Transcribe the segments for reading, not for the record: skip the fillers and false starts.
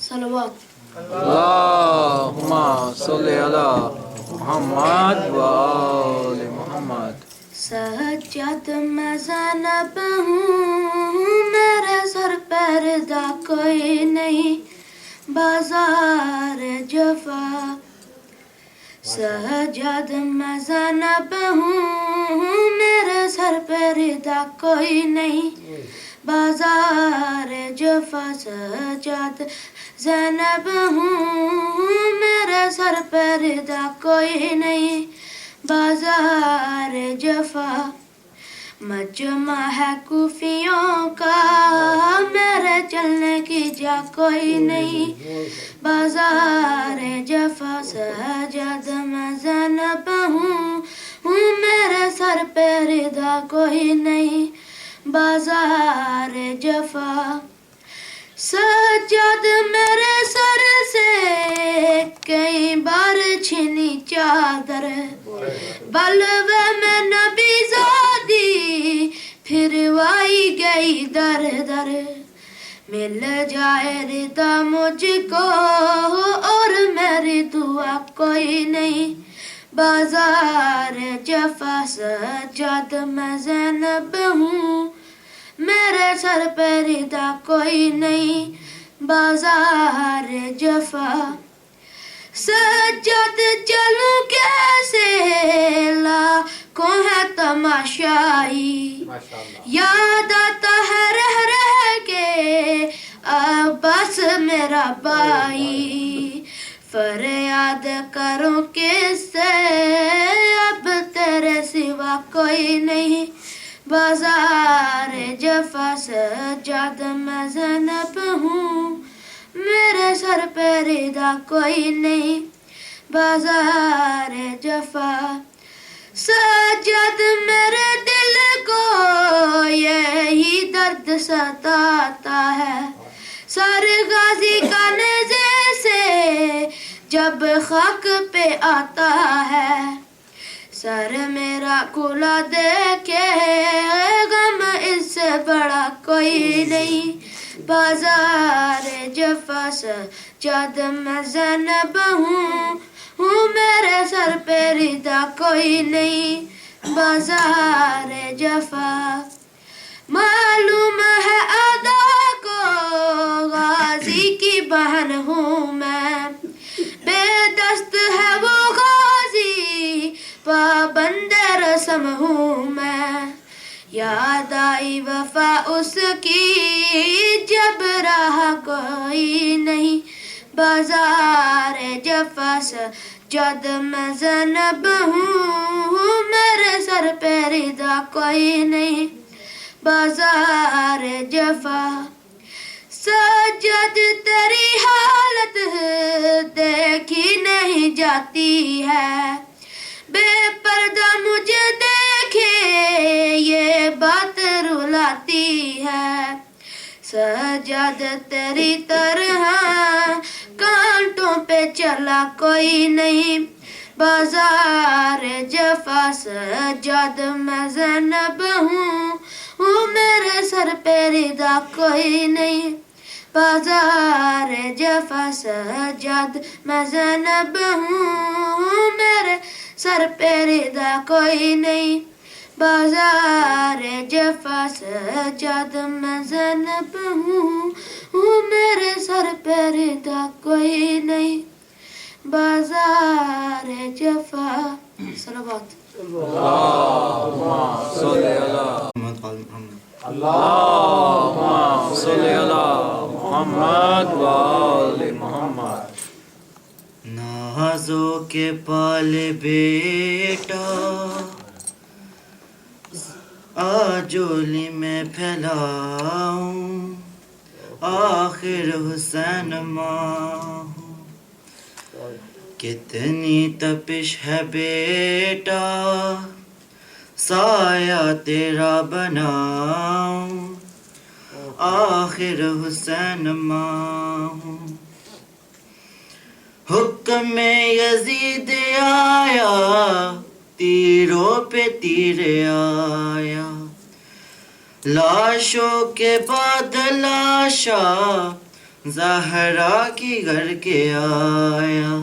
صلوات اللهم صل على محمد و آل محمد. سجاد میں زینب ہوں، میرے سر پردہ کوئی نہیں، بازار جفا. سجاد میں زینب ہوں، میرے سر پردہ کوئی نہیں، بازار جفا. سجاد زینب ہوں، میرے سر پردہ کوئی نہیں، بازار جفا. مجمع ہے کوفیوں کا، میرے چلنے کی جا کوئی نہیں، بازار جفا. سجاد میں زینب ہوں، میرے سر پہ ردا کوئی نہیں، بازار جفا. سجاد میرے سر سے کئی بار چھینی چادر، بلوے میں نبی زادی پھروائی گئی در در. مل جائے ردا مجھ کو اور میری دعا کوئی نہیں، بازار جفا. سجاد میں زینب ہوں، میرے سر پہ ردا کوئی نہیں، بازار جفا. سجاد چلوں کیسے لاکھوں ہے تماشائی، یاد آتا ہے رہ رہ کے عباس میرا بھائی. فریاد کروں کس سے اب تیرے سوا کوئی نہیں، بازار جفا. سجاد میں زینب ہوں، میرے سر پہ ردا کوئی نہیں، بازار جفا. سجاد میرے دل کو یہی درد ستاتا ہے، سر غازی کا نیزے سے جب خاک پہ آتا ہے. سر میرا کھلا دیکھے غم اس سے بڑا کوئی نہیں، بازار جفا. سجاد میں زینب ہوں، میرے سر پہ ردا کوئی نہیں، بازار جفا. معلوم ہے ادا کو غازی کی بہن ہوں میں، بے دست ہے وہ غازی پابند رسم ہوں میں. یاد آئی وفا اس کی جب راہ کوئی نہیں، بازار جفا. سجاد میں زینب ہوں، میرے سر پہ ردا کوئی نہیں، بازار جفا. سجاد تیری حالت دیکھی نہیں جاتی ہے، بے پردہ مجھے دیکھے یہ بات رلاتی ہے. سجاد تیری طرح کانٹوں پہ چلا کوئی نہیں، بازار جفا. سجاد میں زینب ہوں، میرے سر پہ ردا کوئی نہیں، بازار جفا. سجاد میں زینب ہوں، میرے سر پہ ردا کوئی نہیں، بازار جفا. سجاد میں زینب ہوں، میرے سر پہ ردا کوئی نہیں، بازار جفا. صلوات اللهم صل على اللهم صل على محمد و آل محمد. نازوں کے پال بیٹا آجولی میں پھیلاؤں، آخر حسین ماں ہوں. کتنی تپش ہے بیٹا سایہ تیرا بناؤں، آخر حسین ماں ہوں. حکم یزید آیا، تیروں پہ تیر آیا، لاشوں کے بعد لاشا زہرا کی گھر کے آیا،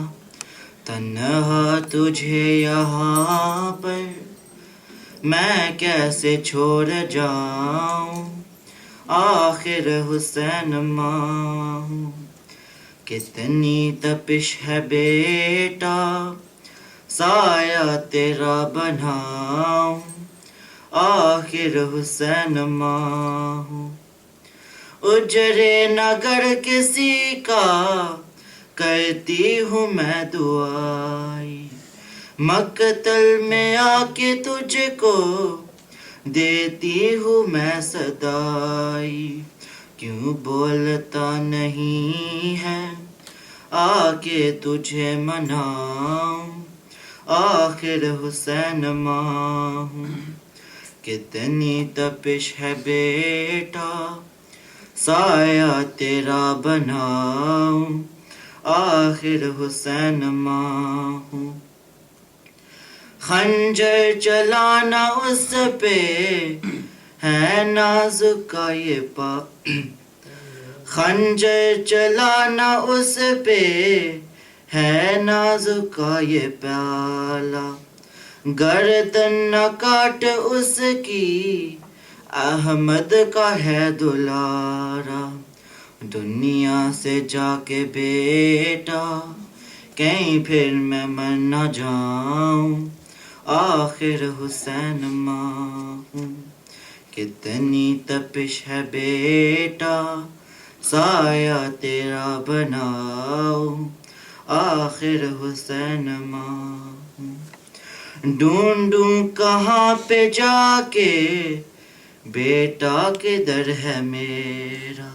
تنہا تجھے یہاں پر میں کیسے چھوڑ جاؤں، آخر حسین ماں ہوں۔ کتنی تپش ہے بیٹا سایہ تیرا بناؤں، آخر حسین ماں ہوں۔ اجرے نگر کسی کا کرتی ہوں میں دعائی، مقتل میں آ کے تجھ کو دیتی ہوں میں صدائی، کیوں بولتا نہیں ہے آ کے تجھے مناؤں، آخر حسین ماں ہوں۔ کتنی تپش ہے بیٹا سایہ تیرا بناؤں، آخر حسین ماں ہوں۔ خنجر چلانا اس پہ ہے نازک کا یہ پا، خنجر چلانا اس پہ ہے نازک کا یہ پیالہ، گردن نہ کاٹ اس کی احمد کا ہے دلارا، دنیا سے جا کے بیٹا کہیں پھر میں مر نہ جاؤں، آخر حسین ماں ہوں۔ کتنی تپش ہے بیٹا سایہ تیرا بناؤں، آخر حسین ماں ہوں۔ ڈھونڈوں کہاں پہ جا کے بیٹا کدھر ہے میرا،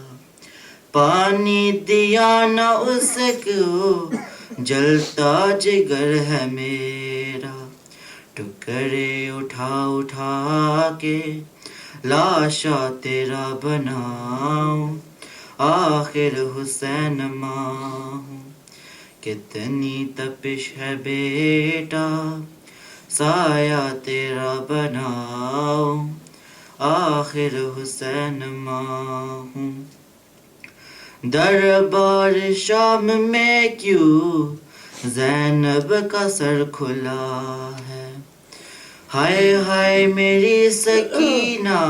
پانی دیا نہ اس کو جلتا جگر ہے میرا، ٹکڑے اٹھا اٹھا کے لاشا تیرا بناؤں، آخر حسین ماں ہوں۔ کتنی تپش ہے بیٹا سایہ تیرا بناؤں، آخر حسین ماں ہوں۔ دربار شام میں کیوں زینب کا سر کھلا ہے، ہائے ہائے میری سکینہ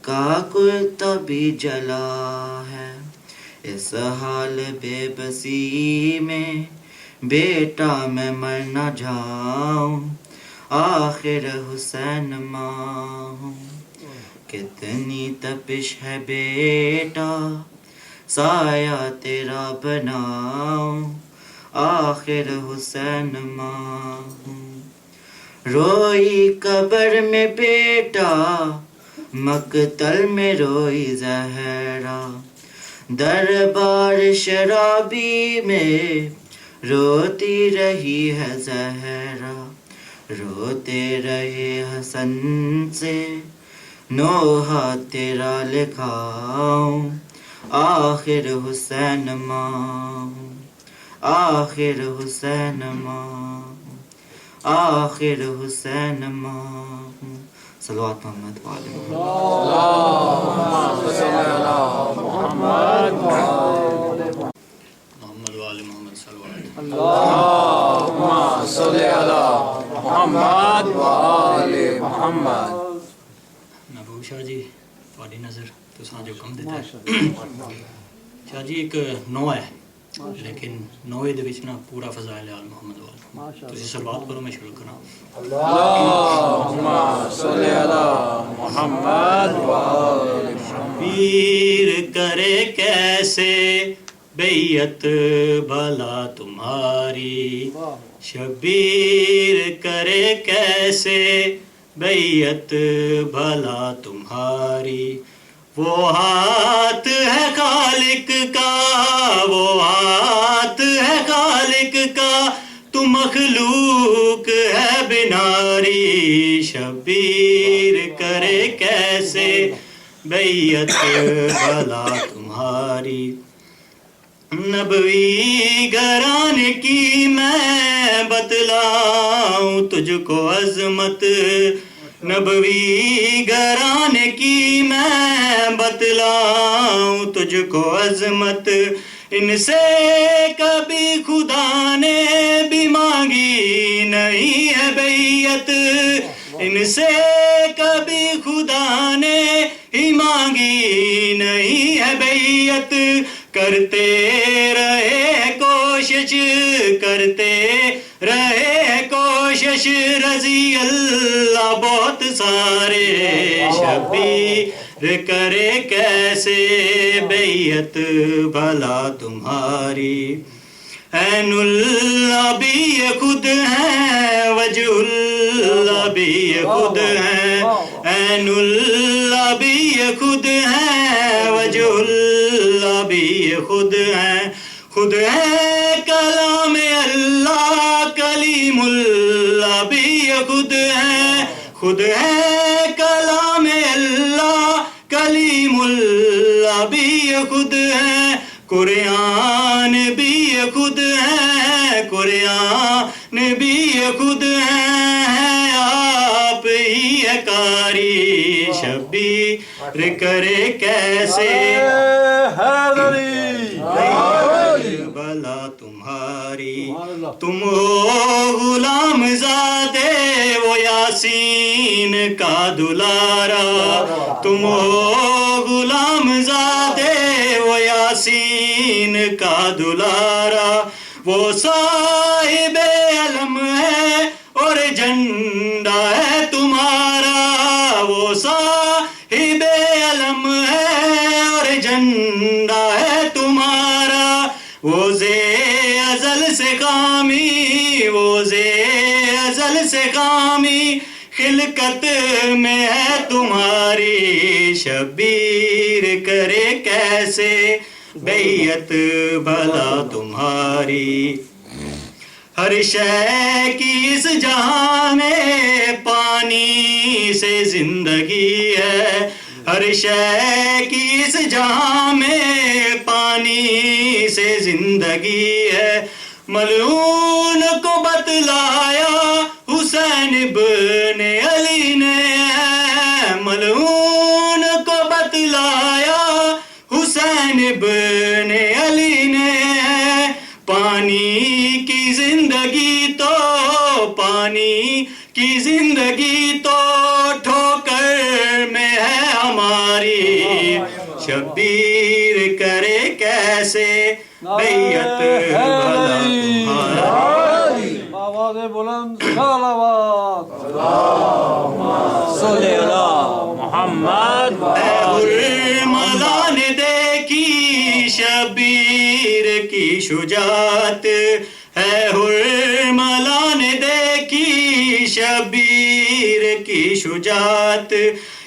کا کرتا بھی جلا ہے، اس حال بے بسی میں بیٹا میں مر نہ جاؤں، آخر حسین ماں ہوں۔ کتنی تپش ہے بیٹا سایہ تیرا بناؤں، آخر حسین ماں ہوں۔ روئی قبر میں بیٹا مقتل میں روئی زہرا، دربار شرابی میں روتی رہی ہے زہرا، روتے رہے حسن سے نوحہ تیرا لکھاؤں، آخر حسین ماں ہوں، آخر حسین ماں ہوں، آخر حسین ماں ہوں۔ صلوات محمد وآل محمد۔ اللہم صلی علی محمد محمد وآل محمد صلوات۔ اللہم صلی علی محمد وآل محمد۔ محبوب شاہ جی تھوڑی نظر تساں جو کم دیتا ہے شاہ جی ایک نو ہے لیکن نوے دے وچ نا پورا فضائل آل محمد وال تسی صلوات کرو میں شروع کراں۔ اللہم صلی علی محمد وآل محمد۔ پیر کرے کیسے بیعت بھلا تمہاری، شبیر کرے کیسے بیعت بھلا تمہاری، وہ ہاتھ ہے خالق کا، وہ ہاتھ ہے خالق کا، تو مخلوق ہے بناری، شبیر کرے کیسے بیعت بھلا تمہاری۔ نبوی گھرانے کی میں بتلاؤں تجھ کو عظمت، نبوی گھرانے کی میں بتلاؤں تجھ کو عظمت، ان سے کبھی خدا نے بھی مانگی نہیں ہے بیعت، ان سے کبھی خدا نے ہی مانگی نہیں ہے بیعت، کرتے رہے کوشش، کرتے رہے کوشش رضی اللہ بہت سارے، شبیر کرے کیسے بیعت بھلا تمہاری، عین اللہ بھی یہ خود ہیں، وجہ اللہ بھی یہ خود ہیں، عین اللہ بھی یہ خود ہیں، وجہ اللہ بھی یہ خود ہیں، خود ہے کلام اللہ، کلیم اللہ بھی یہ خود ہیں، خود ہے کلام اللہ، کلیم اللہ بھی یہ خود ہیں، قرآن بھی یہ خود ہے، قرآن بھی یہ خود ہے، آپ ہی ہے قاری، شبیر کرے کیسے بھلا تمہاری، تم ہو غلام زادے وہ یاسین کا دلارا، تم ہو غلام زادے وہ یاسین کا دلارا، وہ صاحب علم ہے اور جھنڈا ہے تمہارا، وہ صاحب علم ہے اور جھنڈا ہے تمہارا، وہ زے ازل سے قامی، وہ زے ازل سے قامی خلقت میں ہے تمہاری، شبیر کرے کیسے بیعت بھلا تمہاری، ہر شے کی اس جہاں میں پانی سے زندگی ہے، ہر شے کی اس جہاں میں پانی سے زندگی ہے، ملعون کو بتلایا حسین ابن علی نے، ملعون کو بتلایا حسین ابن علی نے، پانی کی زندگی تو، پانی کی زندگی تو ٹھوکر میں ہے ہماری، شبیر کرے کیسے بیعت بھلا تمہاری، آواز بلند صلوات، صلی اللہ محمد، حرملا نے دیکھی شبیر کی شجاعت، ہے حرملا نے دیکھی شبیر کی شجاعت،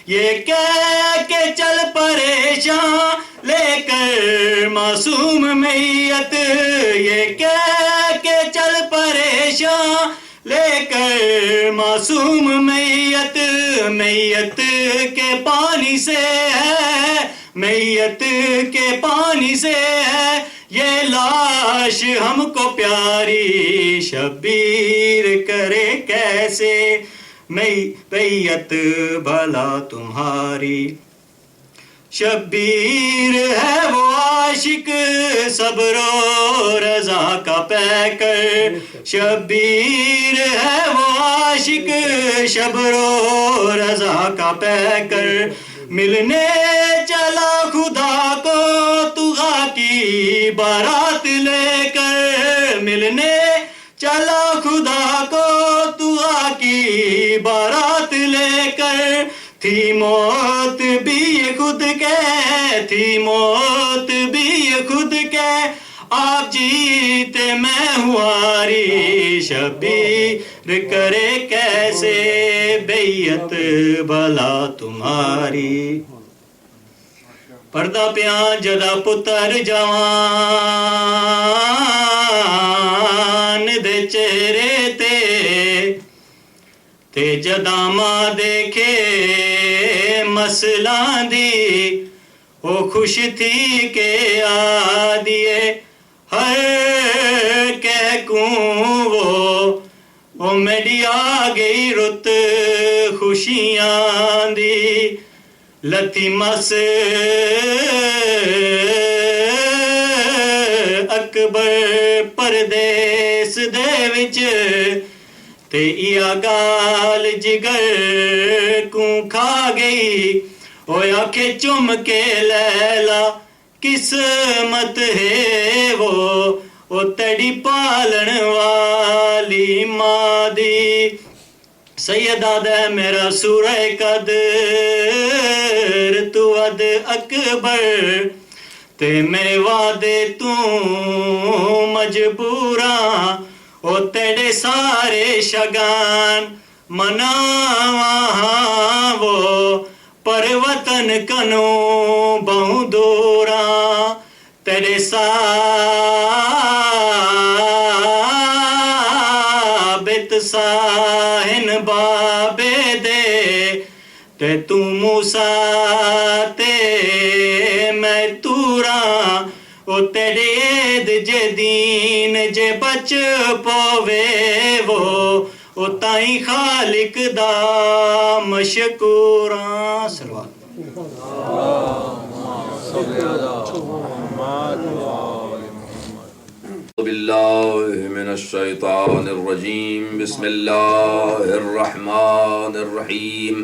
یہ کہہ کے چل پریشان لے کر معصوم میت، یہ کہہ کے چل پریشان لے کر معصوم میت، میت کے پانی سے ہے، میت کے پانی سے ہے یہ لاش ہم کو پیاری، شبیر کرے کیسے بیعت بھلا تمہاری، شبیر ہے وہ عاشق صبر و رضا کا پیکر، شبیر ہے وہ عاشق صبر و رضا کا پیکر، ملنے چلا خدا کو طغا کی بارات لے کر، ملنے چلا خدا کو طغا کی بارات لے کر، تھی موت بھی یہ خود کہ، تھی موت بھی یہ خود کہ آپ جیتے میں ہواری، شبیر کرے کیسے بیعت بھلا تمہاری، پردہ پیاں جدا پتر جوان دے چہرے تے جدا ماں دیکھے مسلاں دی، وہ خوش تھی کہ آدیے ہر کہکوں وہ میری آ گئی رت خوش خوشیاں دی لتی مس اکبر پردیس دے وچ تے یا گال جگر کو کھا گئی او آنکھیں چم کے لیلا قسمت ہے وہ تڑی پالن والی ماں دی سیدہ دے میرا سورہ قدر تو ود اکبر تے میرے وعدے تو مجبوراں او تیرے سارے شگان مناواں وہ پر وطن کنوں بہوں دوراں تیرے ثابت ساہن بابے دے تے تو موسیٰ تے میں توراں او تیرے عید جے دین جے بچ پوے وہ تائیں خالق دا مشکوراں سلوات بالله من الشيطان الرجيم بسم الله الرحمن الرحيم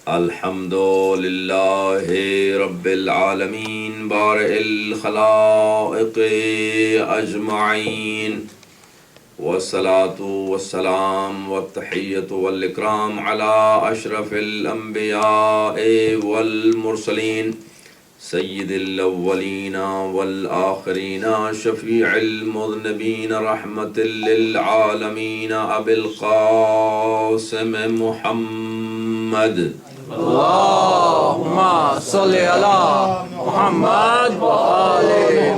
الحمد لله رب العالمين بارئ الخلائق أجمعين والصلاة والسلام والتحية والإكرام على أشرف الأنبياء والمرسلين سيد الأولين والآخرين شفيع المذنبين رحمة للعالمين أبي القاسم محمد اللهم صل على محمد وآل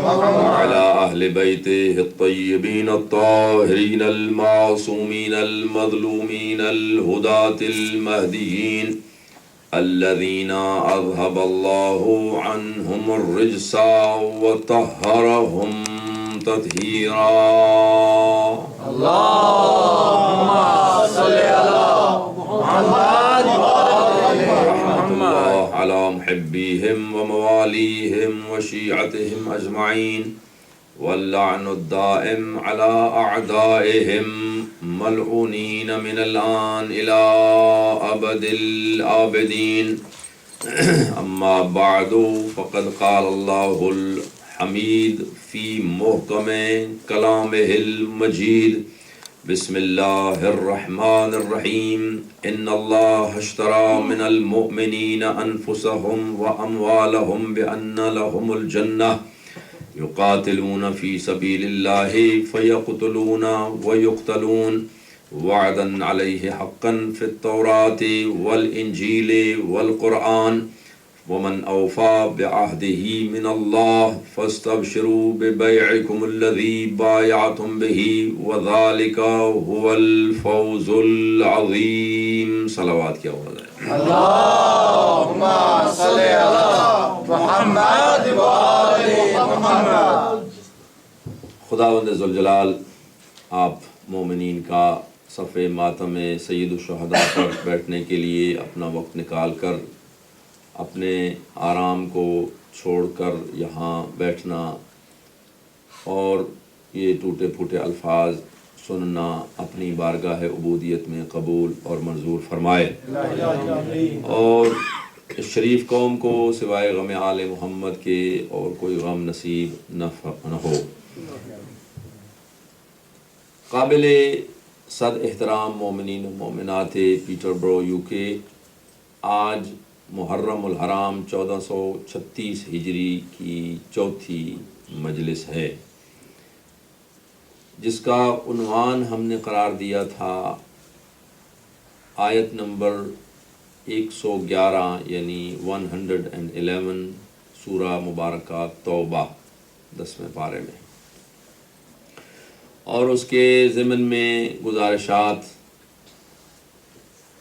محمد وعلى أهل بيته الطيبين الطاهرين المعصومين المظلومين الهداة المهديين الذين أذهب الله عنهم الرجس وطهرهم تطهيرا اللهم صل على محمد وآل رحمة محمد الله على محبيهم ومواليهم وشيعتهم أجمعين واللعن الدائم على أعدائهم ملعونين من الآن إلى أبد الآبدين أما بعد فقد قال الله الحميد في محكم كلامه المجيد بسم الله الرحمن الرحيم إن الله اشترى من المؤمنين أنفسهم وأموالهم بأن لهم الجنة يقاتلون في سبيل الله فيقتلون ويقتلون وعدا عليه حقا في التوراة والإنجيل والقرآن ومن أوفى بعهده من الله فاستبشروا ببيعكم الذي بايعتم به وذلك هو الفوز العظيم صلوات کیا ہوا ہے اللهم صل على محمد وآل محمد خداوند ذوالجلال آپ مومنین کا صف ماتم سید الشہداء پر بیٹھنے کے لیے اپنا وقت نکال کر اپنے آرام کو چھوڑ کر یہاں بیٹھنا اور یہ ٹوٹے پھوٹے الفاظ سننا اپنی بارگاہ عبودیت میں قبول اور منظور فرمائے اور اس شریف قوم کو سوائے غم آل محمد کے اور کوئی غم نصیب نہ ہو۔ قابل صد احترام مومنین و مومنات پیٹر برو یو کے، آج محرم الحرام 1436 ہجری کی چوتھی مجلس ہے، جس کا عنوان ہم نے قرار دیا تھا آیت نمبر 111 یعنی 111 سورہ مبارکہ توبہ 10ویں پارے میں، اور اس کے ضمن میں گزارشات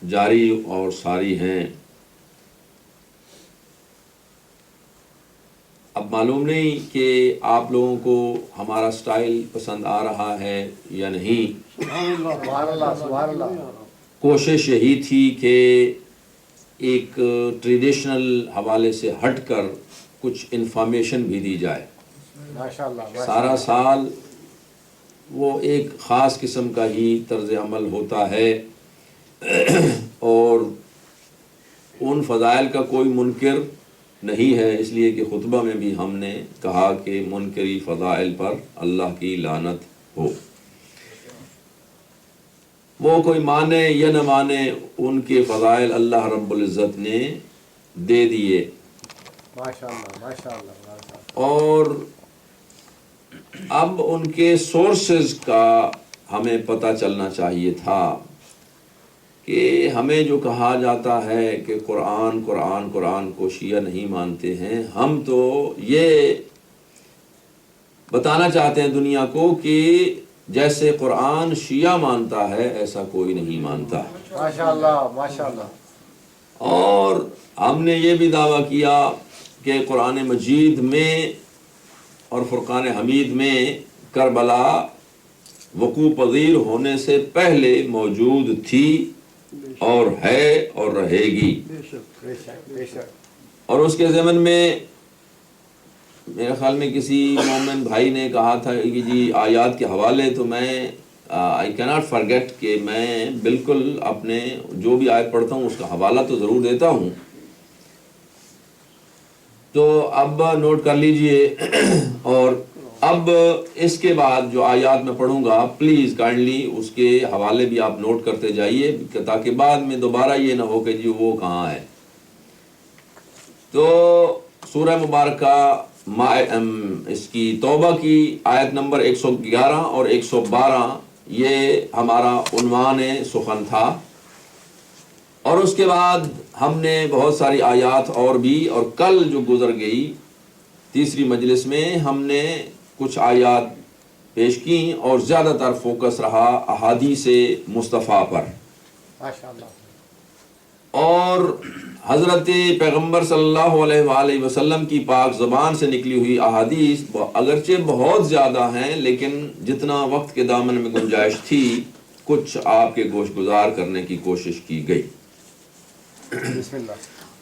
جاری اور ساری ہیں۔ اب معلوم نہیں کہ آپ لوگوں کو ہمارا سٹائل پسند آ رہا ہے یا نہیں، کوشش یہی تھی کہ ایک ٹریڈیشنل حوالے سے ہٹ کر کچھ انفارمیشن بھی دی جائے. سارا سال وہ ایک خاص قسم کا ہی طرز عمل ہوتا ہے اور ان فضائل کا کوئی منکر نہیں ہے، اس لیے کہ خطبہ میں بھی ہم نے کہا کہ منکری فضائل پر اللہ کی لعنت ہو. وہ کوئی مانے یا نہ مانے، ان کے فضائل اللہ رب العزت نے دے دیے. اور اب ان کے سورسز کا ہمیں پتہ چلنا چاہیے تھا کہ ہمیں جو کہا جاتا ہے کہ قرآن قرآن قرآن کو شیعہ نہیں مانتے ہیں، ہم تو یہ بتانا چاہتے ہیں دنیا کو کہ جیسے قرآن شیعہ مانتا ہے ایسا کوئی نہیں مانتا. ماشاءاللہ ماشاءاللہ. اور ہم نے یہ بھی دعویٰ کیا کہ قرآن مجید میں اور فرقان حمید میں کربلا وقوع پذیر ہونے سے پہلے موجود تھی اور ہے اور رہے گی. اور اس کے ضمن میں میرے خیال میں کسی مومن بھائی نے کہا تھا کہ جی آیات کے حوالے تو میں آئی کیناٹ فرگیٹ کہ میں بالکل اپنے جو بھی آیت پڑھتا ہوں اس کا حوالہ تو ضرور دیتا ہوں. تو اب نوٹ کر لیجئے. اور اب اس کے بعد جو آیات میں پڑھوں گا پلیز کائنڈلی اس کے حوالے بھی آپ نوٹ کرتے جائیے تاکہ بعد میں دوبارہ یہ نہ ہو کہ جی وہ کہاں ہے. تو سورہ مبارکہ اس کی توبہ کی آیت نمبر 111 اور 112 یہ ہمارا عنوان سخن تھا. اور اس کے بعد ہم نے بہت ساری آیات اور بھی، اور کل جو گزر گئی تیسری مجلس میں ہم نے کچھ آیات پیش کی اور زیادہ تر فوکس رہا احادیث مصطفیٰ پر. اور حضرت پیغمبر صلی اللہ علیہ وآلہ وسلم کی پاک زبان سے نکلی ہوئی احادیث اگرچہ بہت زیادہ ہیں، لیکن جتنا وقت کے دامن میں گنجائش تھی کچھ آپ کے گوش گزار کرنے کی کوشش کی گئی.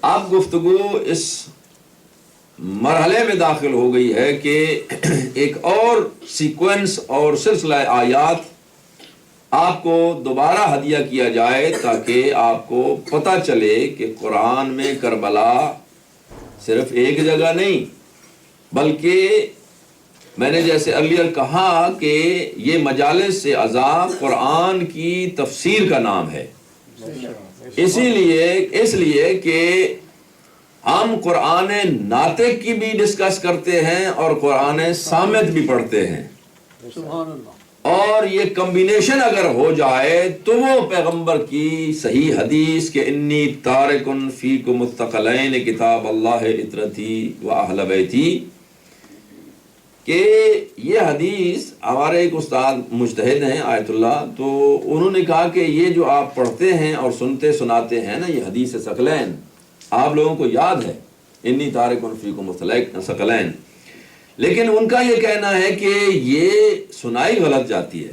اب گفتگو اس مرحلے میں داخل ہو گئی ہے کہ ایک اور سیکوینس اور سلسلہ آیات آپ کو دوبارہ ہدیہ کیا جائے تاکہ آپ کو پتہ چلے کہ قرآن میں کربلا صرف ایک جگہ نہیں، بلکہ میں نے جیسے ارلیئر کہا کہ یہ مجالس سے عذاب قرآن کی تفسیر کا نام ہے. اس لیے کہ ہم قرآن ناطق کی بھی ڈسکس کرتے ہیں اور قرآن صامت بھی پڑھتے ہیں. سبحان اللہ. اور یہ کمبینیشن اگر ہو جائے تو وہ پیغمبر کی صحیح حدیث کہ انی تارکن فیکم الثقلین کتاب اللہ اطرتی و اہل بیتی، کہ یہ حدیث ہمارے ایک استاد مجتہد ہیں آیت اللہ، تو انہوں نے کہا کہ یہ جو آپ پڑھتے ہیں اور سنتے سناتے ہیں نا یہ حدیث ثقلین آپ لوگوں کو یاد ہے، انی تارکن فیکم الثقلین، لیکن ان کا یہ کہنا ہے کہ یہ سنائی غلط جاتی ہے،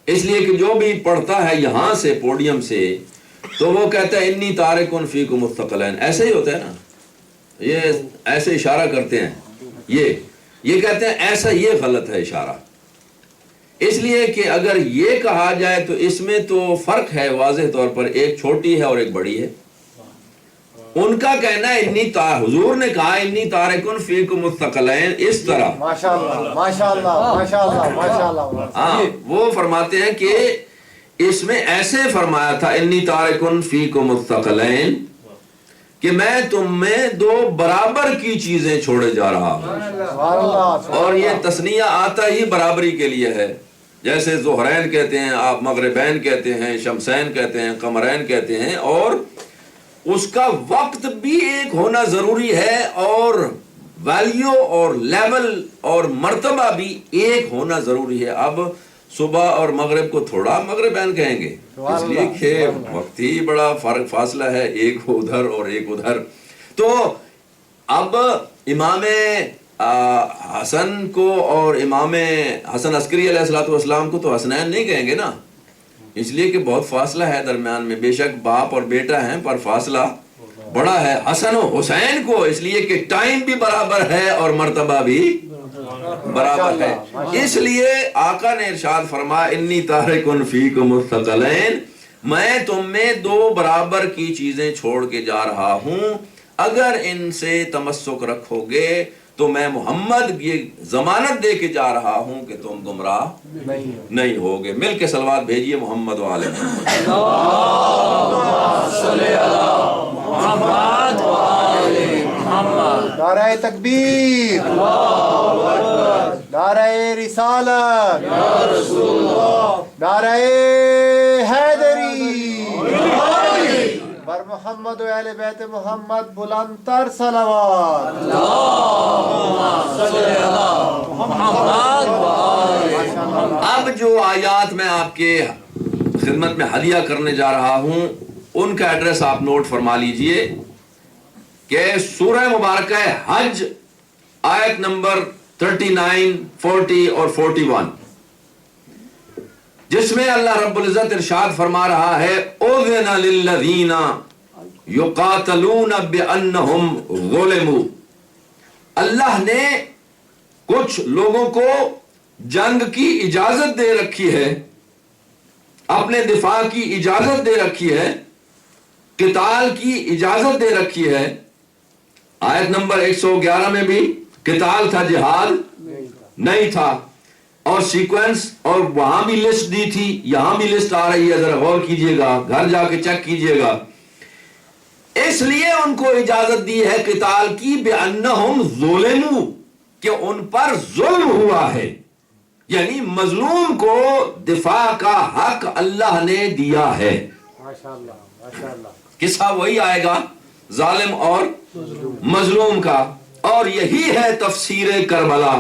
اس لیے کہ جو بھی پڑھتا ہے یہاں سے پوڈیم سے تو وہ کہتا ہے انی تارکن فیکم الثقلین، ایسے ہی ہوتا ہے نا، یہ ایسے اشارہ کرتے ہیں، یہ کہتے ہیں ایسا، یہ غلط ہے اشارہ. اس لیے کہ اگر یہ کہا جائے تو اس میں تو فرق ہے واضح طور پر، ایک چھوٹی ہے اور ایک بڑی ہے. ان کا کہنا ہے حضور نے کہا انی تارکن فیکم الثقلین اس طرح. ماشاءاللہ ماشاءاللہ ماشاءاللہ ماشاءاللہ. ہاں وہ فرماتے ہیں کہ اس میں ایسے فرمایا تھا انی تارکن فیکم الثقلین کہ میں تم میں دو برابر کی چیزیں چھوڑے جا رہا ہوں. اور یہ تثنیہ آتا ہی برابری کے لیے ہے، جیسے ظہرین کہتے ہیں آپ، مغربین کہتے ہیں، شمسین کہتے ہیں، قمرین کہتے ہیں، اور اس کا وقت بھی ایک ہونا ضروری ہے اور ویلیو اور لیول اور مرتبہ بھی ایک ہونا ضروری ہے. اب صبح اور مغرب کو تھوڑا مغربین کہیں گے، اس لیے کہ وقت ہی بڑا فرق فاصلہ ہے، ایک ادھر اور ایک ادھر. تو اب امام حسن کو اور امام حسن عسکری علیہ السلام کو تو حسنین نہیں کہیں گے نا، اس لیے کہ بہت فاصلہ ہے درمیان میں. بے شک باپ اور بیٹا ہیں پر فاصلہ بڑا ہے. حسن و حسین کو اس لیے کہ ٹائم بھی برابر ہے اور مرتبہ بھی برابر ہے. اس لیے آقا نے ارشاد فرمایا انی تارکن فیکم الثقلین، میں تم میں دو برابر کی چیزیں چھوڑ کے جا رہا ہوں، اگر ان سے تمسک رکھو گے تو میں محمد یہ ضمانت دے کے جا رہا ہوں کہ تم گمراہ نہیں ہوگے. مل کے صلوات بھیجیے محمد و آل محمد. نعرہ تکبیر، نعرہ رسالت، نعرہ حیدری، بر محمد و اہل بیت محمد بلند تر صلوات. اب جو آیات میں آپ کے خدمت میں ہدیہ کرنے جا رہا ہوں ان کا ایڈریس آپ نوٹ فرما لیجئے کہ سورہ مبارکہ حج آیت نمبر 39، 40 اور 41، جس میں اللہ رب العزت ارشاد فرما رہا ہے اذن للذین یقاتلون بانہم ظلموا، اللہ نے کچھ لوگوں کو جنگ کی اجازت دے رکھی ہے، اپنے دفاع کی اجازت دے رکھی ہے، قتال کی اجازت دے رکھی ہے. آیت نمبر 111 میں بھی قتال تھا، جہاد نہیں تھا، اور سیکوینس اور وہاں بھی لسٹ دی تھی، یہاں بھی لسٹ آ رہی ہے، ذرا غور کیجئے گا، گھر جا کے چیک کیجئے گا. اس لیے ان کو اجازت دی ہے قتال کی بِأَنَّهُمْ ظُلِمُوا، کہ ان پر ظلم ہوا ہے، یعنی مظلوم کو دفاع کا حق اللہ نے دیا ہے. ماشاءاللہ ماشاءاللہ. قصہ وہی آئے گا ظالم اور مظلوم کا، اور یہی ہے تفسیر کربلا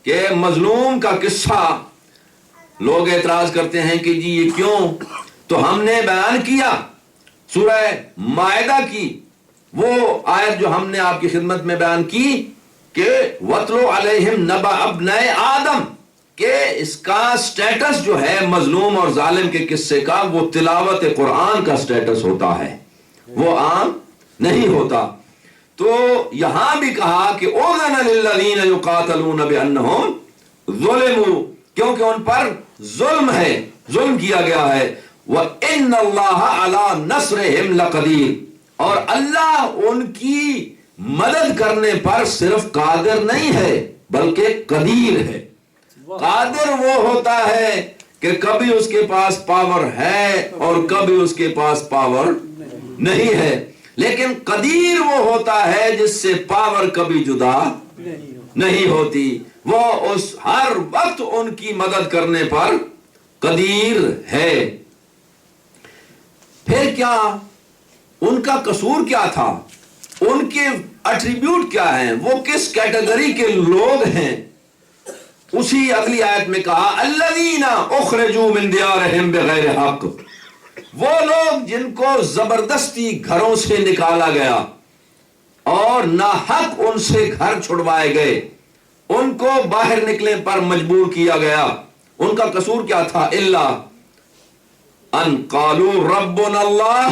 کہ مظلوم کا قصہ. لوگ اعتراض کرتے ہیں کہ جی یہ کیوں؟ تو ہم نے بیان کیا سورہ مائدہ کی وہ آیت جو ہم نے آپ کی خدمت میں بیان کی کہ وَاتْلُ عَلَيْهِمْ نَبَأَ ابْنَيْ آدم، کہ اس کا سٹیٹس جو ہے مظلوم اور ظالم کے قصے کا وہ تلاوت قرآن کا سٹیٹس ہوتا ہے، وہ عام نہیں ہوتا. تو یہاں بھی کہا کہ اذن للذین یقاتلون بانہم ظلموا، کیونکہ ان پر ظلم ہے، ظلم کیا گیا ہے. وَإِنَّ اللَّهَ عَلَى نَصْرِهِمْ لَقَدِيرٌ، اور اللہ ان کی مدد کرنے پر صرف قادر نہیں ہے بلکہ قدیر ہے. قادر وہ ہوتا ہے کہ کبھی اس کے پاس پاور ہے اور کبھی اس کے پاس پاور نہیں ہے، لیکن قدیر وہ ہوتا ہے جس سے پاور کبھی جدا نہیں ہوتی. وہ اس ہر وقت ان کی مدد کرنے پر قدیر ہے. پھر کیا ان کا قصور کیا تھا، ان کے ایٹریبیوٹ کیا ہیں، وہ کس کیٹیگری کے لوگ ہیں؟ اسی اگلی آیت میں کہا الذین اخرجوا من دیارہم بغیر حق، وہ لوگ جن کو زبردستی گھروں سے نکالا گیا اور ناحق ان سے گھر چھڑوائے گئے، ان کو باہر نکلنے پر مجبور کیا گیا. ان کا قصور کیا تھا؟ الا ان قالوا ربنا اللہ،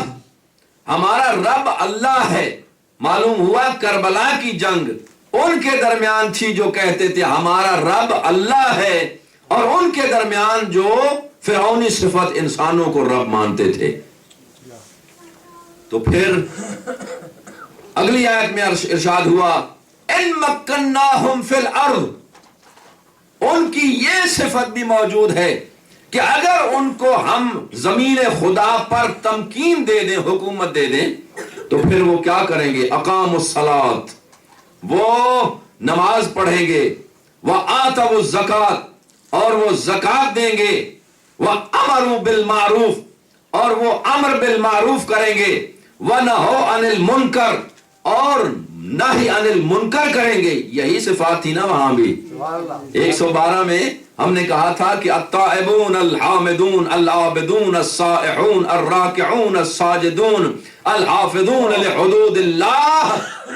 ہمارا رب اللہ ہے. معلوم ہوا کربلا کی جنگ ان کے درمیان تھی جو کہتے تھے ہمارا رب اللہ ہے، اور ان کے درمیان جو فرعونی صفت انسانوں کو رب مانتے تھے. تو پھر اگلی آیت میں ارشاد ہوا ان مکناہم فی الارض، ان کی یہ صفت بھی موجود ہے کہ اگر ان کو ہم زمین خدا پر تمکین دے دیں، حکومت دے دیں، تو پھر وہ کیا کریں گے؟ اقاموا الصلاۃ، وہ نماز پڑھیں گے، وآتوا الزکوٰۃ، اور وہ زکوٰۃ دیں گے، وامروا بالمعروف، اور وہ امر بالمعروف کریں گے، ونہوا عن المنکر، اور نہی عن المنکر کریں گے. یہی صفات تھی نا وہاں بھی. 112 میں ہم نے کہا تھا کہ التائبون الحامدون العابدون السائحون الراکعون الساجدون الحافظون لحدود اللہ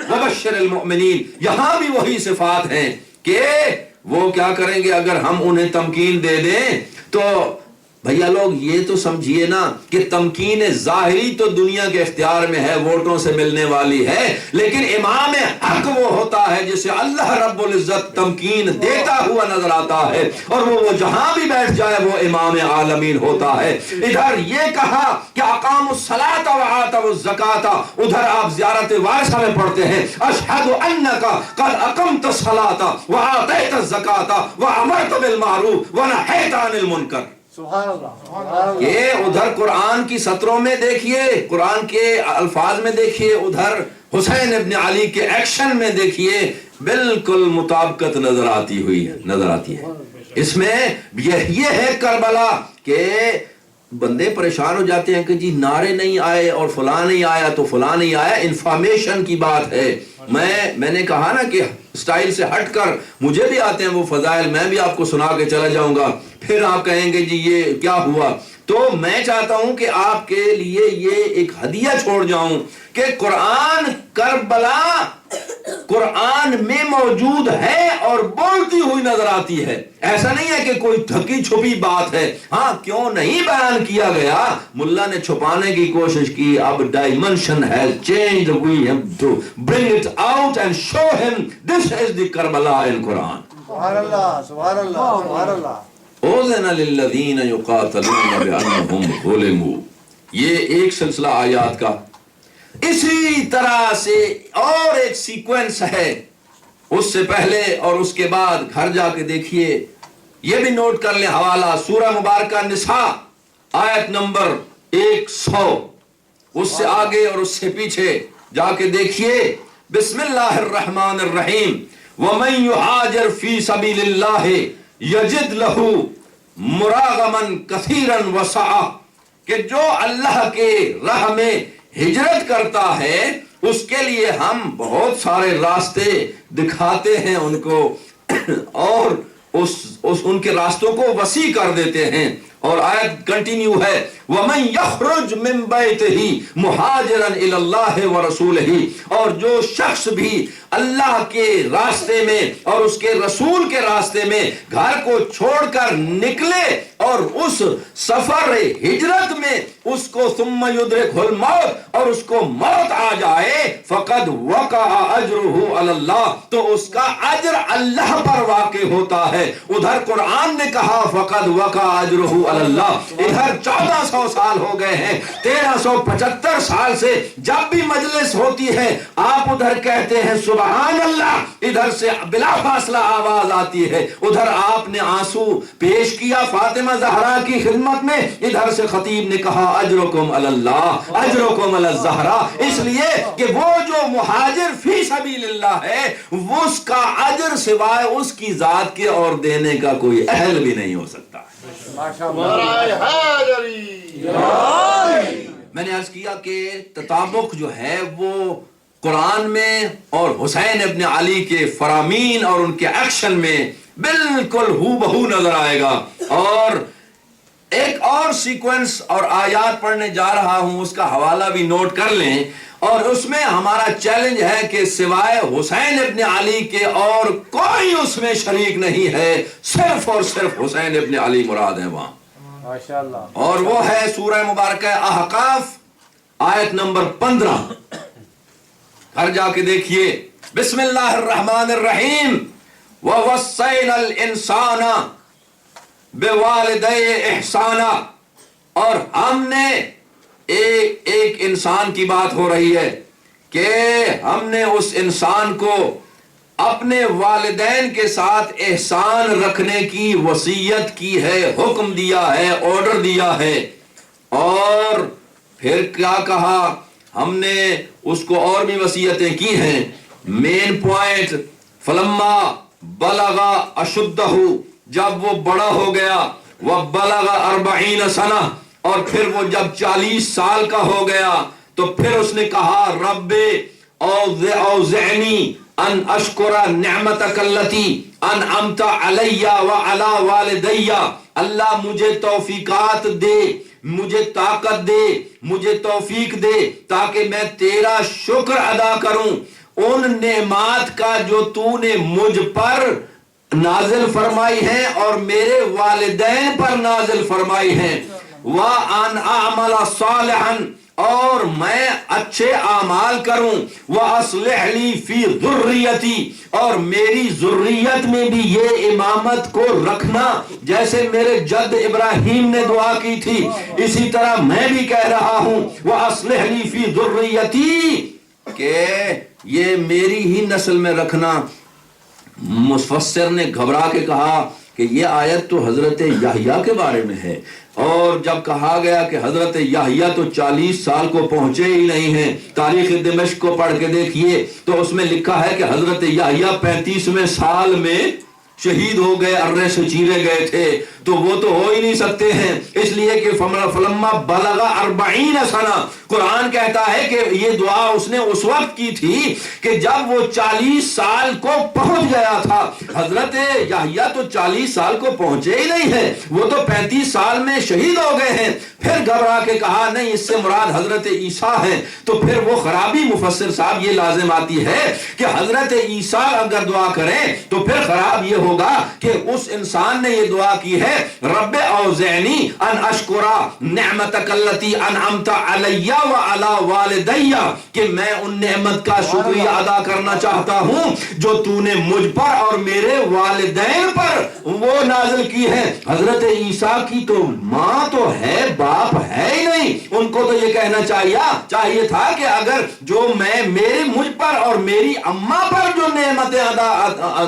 وبشر المؤمنین. یہاں بھی وہی صفات ہیں کہ وہ کیا کریں گے اگر ہم انہیں تمکین دے دیں تو بھیا لوگ یہ تو سمجھیے نا کہ تمکین ظاہری تو دنیا کے اختیار میں ہے، ووٹوں سے ملنے والی ہے، لیکن امام حق وہ ہوتا ہے جسے اللہ رب العزت تمکین دیتا ہوا نظر آتا ہے، اور وہ جہاں بھی بیٹھ جائے وہ امام عالمین ہوتا ہے۔ ادھر یہ کہا کہ اقاموا الصلاۃ وآتوا الزکاۃ، ادھر آپ زیارت وارثہ میں پڑھتے ہیں اشہد انک قد اقمت الصلاۃ وآتیت الزکاۃ وامرت بالمعروف ونہیت عن المنکر۔ سبحان اللہ، کہ ادھر قرآن کی سطروں میں دیکھیے، قرآن کے الفاظ میں دیکھیے، ادھر حسین ابن علی کے ایکشن میں دیکھیے، بالکل مطابقت نظر آتی ہے۔ اس میں یہ ہے کربلا کہ بندے پریشان ہو جاتے ہیں کہ جی نعرے نہیں آئے اور فلاں نہیں آیا تو فلاں نہیں آیا، انفارمیشن کی بات ہے۔ میں نے کہا نا کہ سٹائل سے ہٹ کر مجھے بھی آتے ہیں وہ فضائل، میں بھی آپ کو سنا کے چلا جاؤں گا، پھر آپ کہیں گے جی یہ کیا ہوا۔ تو میں چاہتا ہوں کہ آپ کے لیے یہ ایک ہدیہ چھوڑ جاؤں کہ قرآن کربلا قرآن میں موجود ہے اور بولتی ہوئی نظر آتی ہے، ایسا نہیں ہے کہ کوئی ڈھکی چھپی بات ہے۔ ہاں کیوں نہیں بیان کیا گیا، ملا نے چھپانے کی کوشش کی، اب dimension has changed, we have to bring it out and show ہم دس از دی کربلا ان قرآن۔ سبحان اللہ، سبحان اللہ، سبحان اللہ۔ اذن للذین یقاتلون بانہم ظلموا، یہ ایک سلسلہ آیات کا۔ اسی طرح سے اور ایک سیکوینس ہے، اس سے پہلے اور اس کے بعد گھر جا کے دیکھیے، یہ بھی نوٹ کر لیں حوالہ سورہ مبارکہ نساء آیت نمبر 100، اس سے آگے اور اس سے پیچھے جا کے دیکھیے۔ بسم اللہ الرحمن الرحیم، وَمَن يُهَاجِرْ فِي سَبِيلِ اللَّهِ يَجِدْ لَهُ مُرَاغَمًا كَثِيرًا وَسَعًا، کہ جو اللہ کے راہ میں ہجرت کرتا ہے اس کے لیے ہم بہت سارے راستے دکھاتے ہیں ان کو، اور ان کے راستوں کو وسیع کر دیتے ہیں۔ اور آیت کنٹینیو ہے، وَمَن يَخْرُجْ مِن بَيْتِهِ مُهَاجِرًا إِلَى اللَّهِ وَرَسُولِهِ، اور جو شخص بھی اللہ کے راستے میں اور اس کے رسول کے راستے میں گھر کو چھوڑ کر نکلے اور اس سفر ہجرت میں اس کو ثم يدركه الموت، اور اس کو موت آ جائے، فقد وقع اجره على اللہ، تو اس کا اجر اللہ پر واقع ہوتا ہے۔ ادھر قرآن نے کہا فقد وقع اجره على اللہ، ادھر 1400 سال ہو گئے ہیں، 1375 سال سے جب بھی مجلس ہوتی ہے آپ ادھر کہتے ہیں سبحان اللہ، ادھر سے بلا فاصلہ آواز آتی ہے، ادھر آپ نے آنسو پیش کیا فاطمہ زہرا کی خدمت میں، ادھر سے خطیب نے کہا اجرکم علی اللہ اجرکم علی الزہرا، اس لیے کہ وہ جو مہاجر فی سبیل اللہ ہے اس کا اجر سوائے اس کی ذات کے اور دینے کا کوئی اہل بھی نہیں ہو سکتا۔ میں نے عرض کیا کہ تطابق جو ہے وہ قرآن میں اور حسین ابن علی کے فرامین اور ان کے ایکشن میں بالکل ہو بہو نظر آئے گا۔ اور ایک اور سیکوینس اور آیات پڑھنے جا رہا ہوں، اس کا حوالہ بھی نوٹ کر لیں، اور اس میں ہمارا چیلنج ہے کہ سوائے حسین ابن علی کے اور کوئی اس میں شریک نہیں ہے، صرف اور صرف حسین ابن علی مراد ہیں وہاں، ماشاءاللہ۔ اور وہ ہے سورہ مبارکہ احقاف آیت نمبر 15، گھر جا کے دیکھیے۔ بسم اللہ الرحمن الرحیم، وَوَصَّيْنَا الْإِنسَانَ بِوَالِدَيْهِ إِحْسَانًا، اور ہم نے ایک انسان کی بات ہو رہی ہے کہ ہم نے اس انسان کو اپنے والدین کے ساتھ احسان رکھنے کی وصیت کی ہے، حکم دیا ہے، آرڈر دیا ہے۔ اور پھر کیا کہا، ہم نے اس کو اور بھی وصیتیں کی ہیں۔ مین پوائنٹ، فلما بلغ اشدہ، جب وہ بڑا ہو گیا، وبلغ 40 سنہ، اور پھر وہ جب 40 سال کا ہو گیا تو پھر اس نے کہا رب اوزعنی ان اشکر نعمتک التی انعمت علی وعلی والدی، اللہ مجھے توفیقات دے، مجھے طاقت دے، مجھے توفیق دے تاکہ میں تیرا شکر ادا کروں ان نعمات کا جو تو نے مجھ پر نازل فرمائی ہیں اور میرے والدین پر نازل فرمائی ہیں. وَأَنْ أَعْمَلَ صَالِحًا اور میں اچھے اعمال کروں. وَأَصْلِحْ لِي فِي ذُرِّيَّتِي اور میری ذریت میں بھی یہ امامت کو رکھنا. جیسے میرے جد ابراہیم نے دعا کی تھی اسی طرح میں بھی کہہ رہا ہوں وَأَصْلِحْ لِي فِي ذُرِّيَّتِي کہ یہ میری ہی نسل میں رکھنا. مفسر نے گھبرا کے کہا کہ یہ آیت تو حضرت یحییٰ کے بارے میں ہے، اور جب کہا گیا کہ حضرت یحییٰ تو 40 سال کو پہنچے ہی نہیں ہیں، تاریخ دمشق کو پڑھ کے دیکھیے تو اس میں لکھا ہے کہ حضرت یحییٰ 35ویں سال میں شہید ہو گئے، ارے سے چیرے گئے تھے، تو وہ تو ہو ہی نہیں سکتے ہیں. اس لیے کہ فلما بلغ 40 سنہ قرآن کہتا ہے کہ یہ دعا اس نے اس وقت کی تھی کہ جب وہ 40 سال کو پہنچ گیا تھا. حضرت یحییٰ تو 40 سال کو پہنچے ہی نہیں ہیں، وہ تو 35 سال میں شہید ہو گئے ہیں. پھر گھبرا کے کہا نہیں اس سے مراد حضرت عیسیٰ ہیں. تو پھر وہ خرابی مفسر صاحب یہ لازم آتی ہے کہ حضرت عیسیٰ اگر دعا کریں تو پھر خراب یہ ہوگا کہ اس انسان نے یہ دعا کی ہے رب اوزعنی ان اشکر نعمتک التی انعمت علی وعلی والدی کہ میں ان نعمت کا شکریہ ادا کرنا چاہتا ہوں جو تو نے مجھ پر اور میرے والدین پر وہ نازل کی ہے. حضرت عیسیٰ کی تو ماں تو ہے باپ ہے ہی نہیں، ان کو تو یہ کہنا چاہیے تھا کہ اگر جو میں میرے مجھ پر اور میری اماں پر جو نعمتیں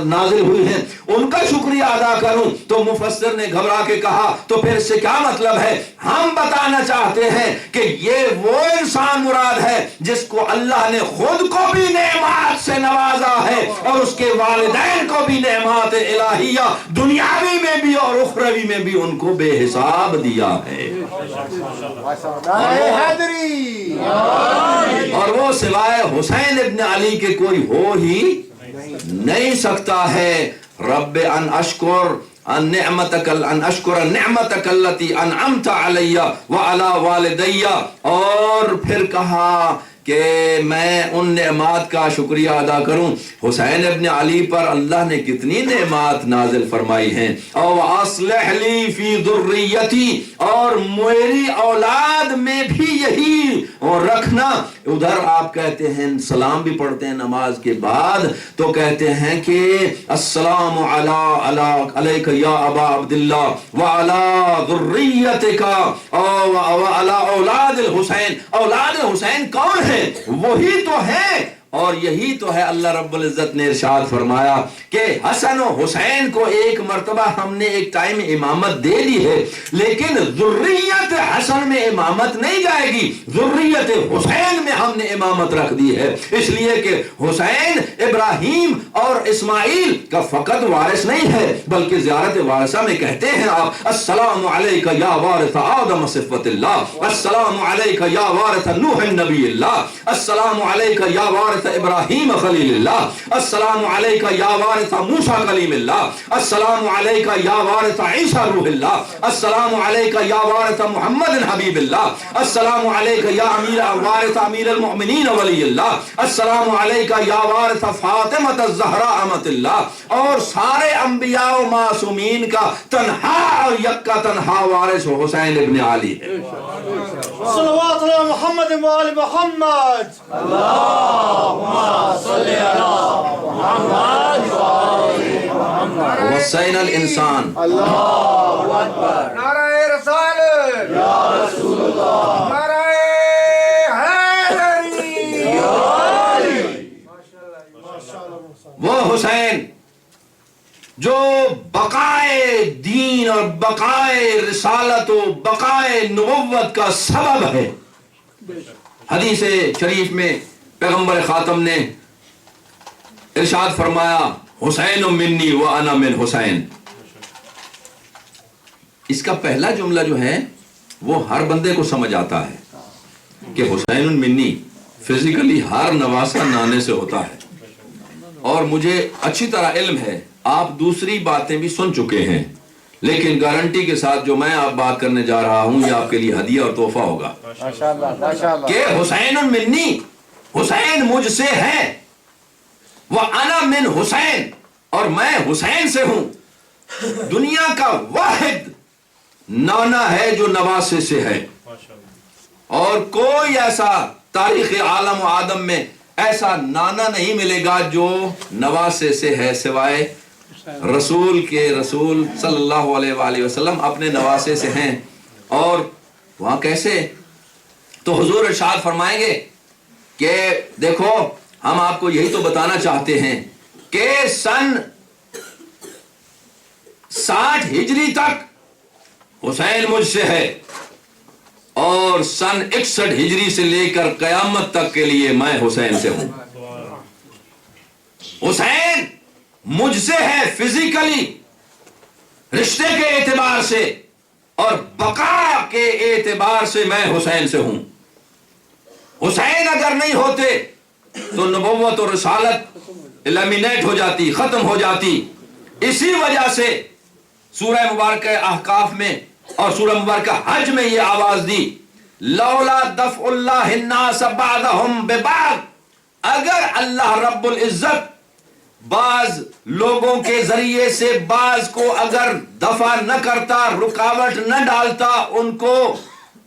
نازل ہوئی ہیں ان کا شکریہ ادا کروں. تو مفسر نے گھبرا کے کہا تو پھر اس سے کیا مطلب ہے؟ ہم بتانا چاہتے ہیں کہ یہ وہ انسان مراد ہے جس کو اللہ نے خود کو بھی نعمات سے نوازا ہے اور اس کے والدین کو بھی نعمات الہیہ دنیاوی میں بھی اور اخروی میں بھی ان کو بے حساب دیا ہے. اور وہ سوائے حسین ابن علی کے کوئی ہو ہی نہیں سکتا ہے. رب ان اشکر ان اشکر نعمتک التی انعمت علی وعلی والدی اور پھر کہا کہ میں ان نعمات کا شکریہ ادا کروں. حسین ابن علی پر اللہ نے کتنی نعمات نازل فرمائی ہیں. او اصلح لی فی ذریتی اور میری اولاد میں بھی یہی رکھنا. ادھر آپ کہتے ہیں سلام بھی پڑھتے ہیں نماز کے بعد تو کہتے ہیں کہ السلام علیک یا ابا عبداللہ وعلی ذریتک وعلی اولاد الحسین. اولاد الحسین کون ہے؟ وہی تو ہے. اور یہی تو ہے اللہ رب العزت نے ارشاد فرمایا کہ حسن و حسین کو ایک مرتبہ ہم نے ایک ٹائم امامت دے دی ہے لیکن ذریت حسن میں امامت نہیں جائے گی، ذریت حسین میں ہم نے امامت رکھ دی ہے. اس لیے کہ حسین ابراہیم اور اسماعیل کا فقط وارث نہیں ہے بلکہ زیارت وارثہ میں کہتے ہیں آپ السلام علیک یا وارث آدم صفت اللہ، السلام علیک یا وارث نوح نبی اللہ، السلام علیک یا وارث ابراہیم خلیل اللہ، السلام علیک یا وارث موسیٰ کلیم اللہ، السلام علیک یا وارث عیسیٰ روح اللہ، السلام علیک یا وارث محمد حبیب اللہ، السلام علیک یا وارث امیر المؤمنین ولی اللہ، السلام علیک یا وارث فاطمہ الزہراء امۃ اللہ. اور سارے انبیاء و معصومین کا تنہا اور یکا تنہا وارث حسین ابن علی ہے. صلوات علی محمد و آل محمد. حسین الانسان. اللہ اکبر. نعرہ رسالت یا رسول اللہ. نعرہ حیدری یا علی. وہ حسین جو بقائے دین اور بقائے رسالت و بقائے نبوت کا سبب ہے. حدیث شریف میں پیغمبر خاتم نے ارشاد فرمایا حسین منی وانا من حسین. اس کا پہلا جملہ جو ہے وہ ہر بندے کو سمجھ آتا ہے کہ حسین منی فزیکلی ہر نواسا نانے سے ہوتا ہے. اور مجھے اچھی طرح علم ہے آپ دوسری باتیں بھی سن چکے ہیں لیکن گارنٹی کے ساتھ جو میں آپ بات کرنے جا رہا ہوں یہ آپ کے لیے ہدیہ اور تحفہ ہوگا کہ حسین منی، حسین مجھ سے ہے، وَأَنَا مِنْ حسین اور میں حسین سے ہوں. دنیا کا واحد نانا ہے جو نواسے سے ہے, اور کوئی ایسا تاریخ عالم و آدم میں ایسا نانا نہیں ملے گا جو نواسے سے ہے سوائے رسول کے. رسول صلی اللہ علیہ وآلہ وسلم اپنے نواسے سے ہیں. اور وہاں کیسے؟ تو حضور ارشاد فرمائیں گے کہ دیکھو ہم آپ کو یہی تو بتانا چاہتے ہیں کہ سن 60 ہجری تک حسین مجھ سے ہے, اور سن 61 ہجری سے لے کر قیامت تک کے لیے میں حسین سے ہوں. حسین مجھ سے ہے فزیکلی, رشتے کے اعتبار سے, اور بقا کے اعتبار سے میں حسین سے ہوں. حسین اگر نہیں ہوتے تو نبوت اور رسالت ایلیمینیٹ ہو جاتی, ختم ہو جاتی. اسی وجہ سے سورہ مبارکہ احقاف میں اور سورہ مبارکہ حج میں یہ آواز دی, لولا دفع اللہ الناس بعضهم ببعض, اگر اللہ رب العزت بعض لوگوں کے ذریعے سے بعض کو اگر دفع نہ کرتا, رکاوٹ نہ ڈالتا, ان کو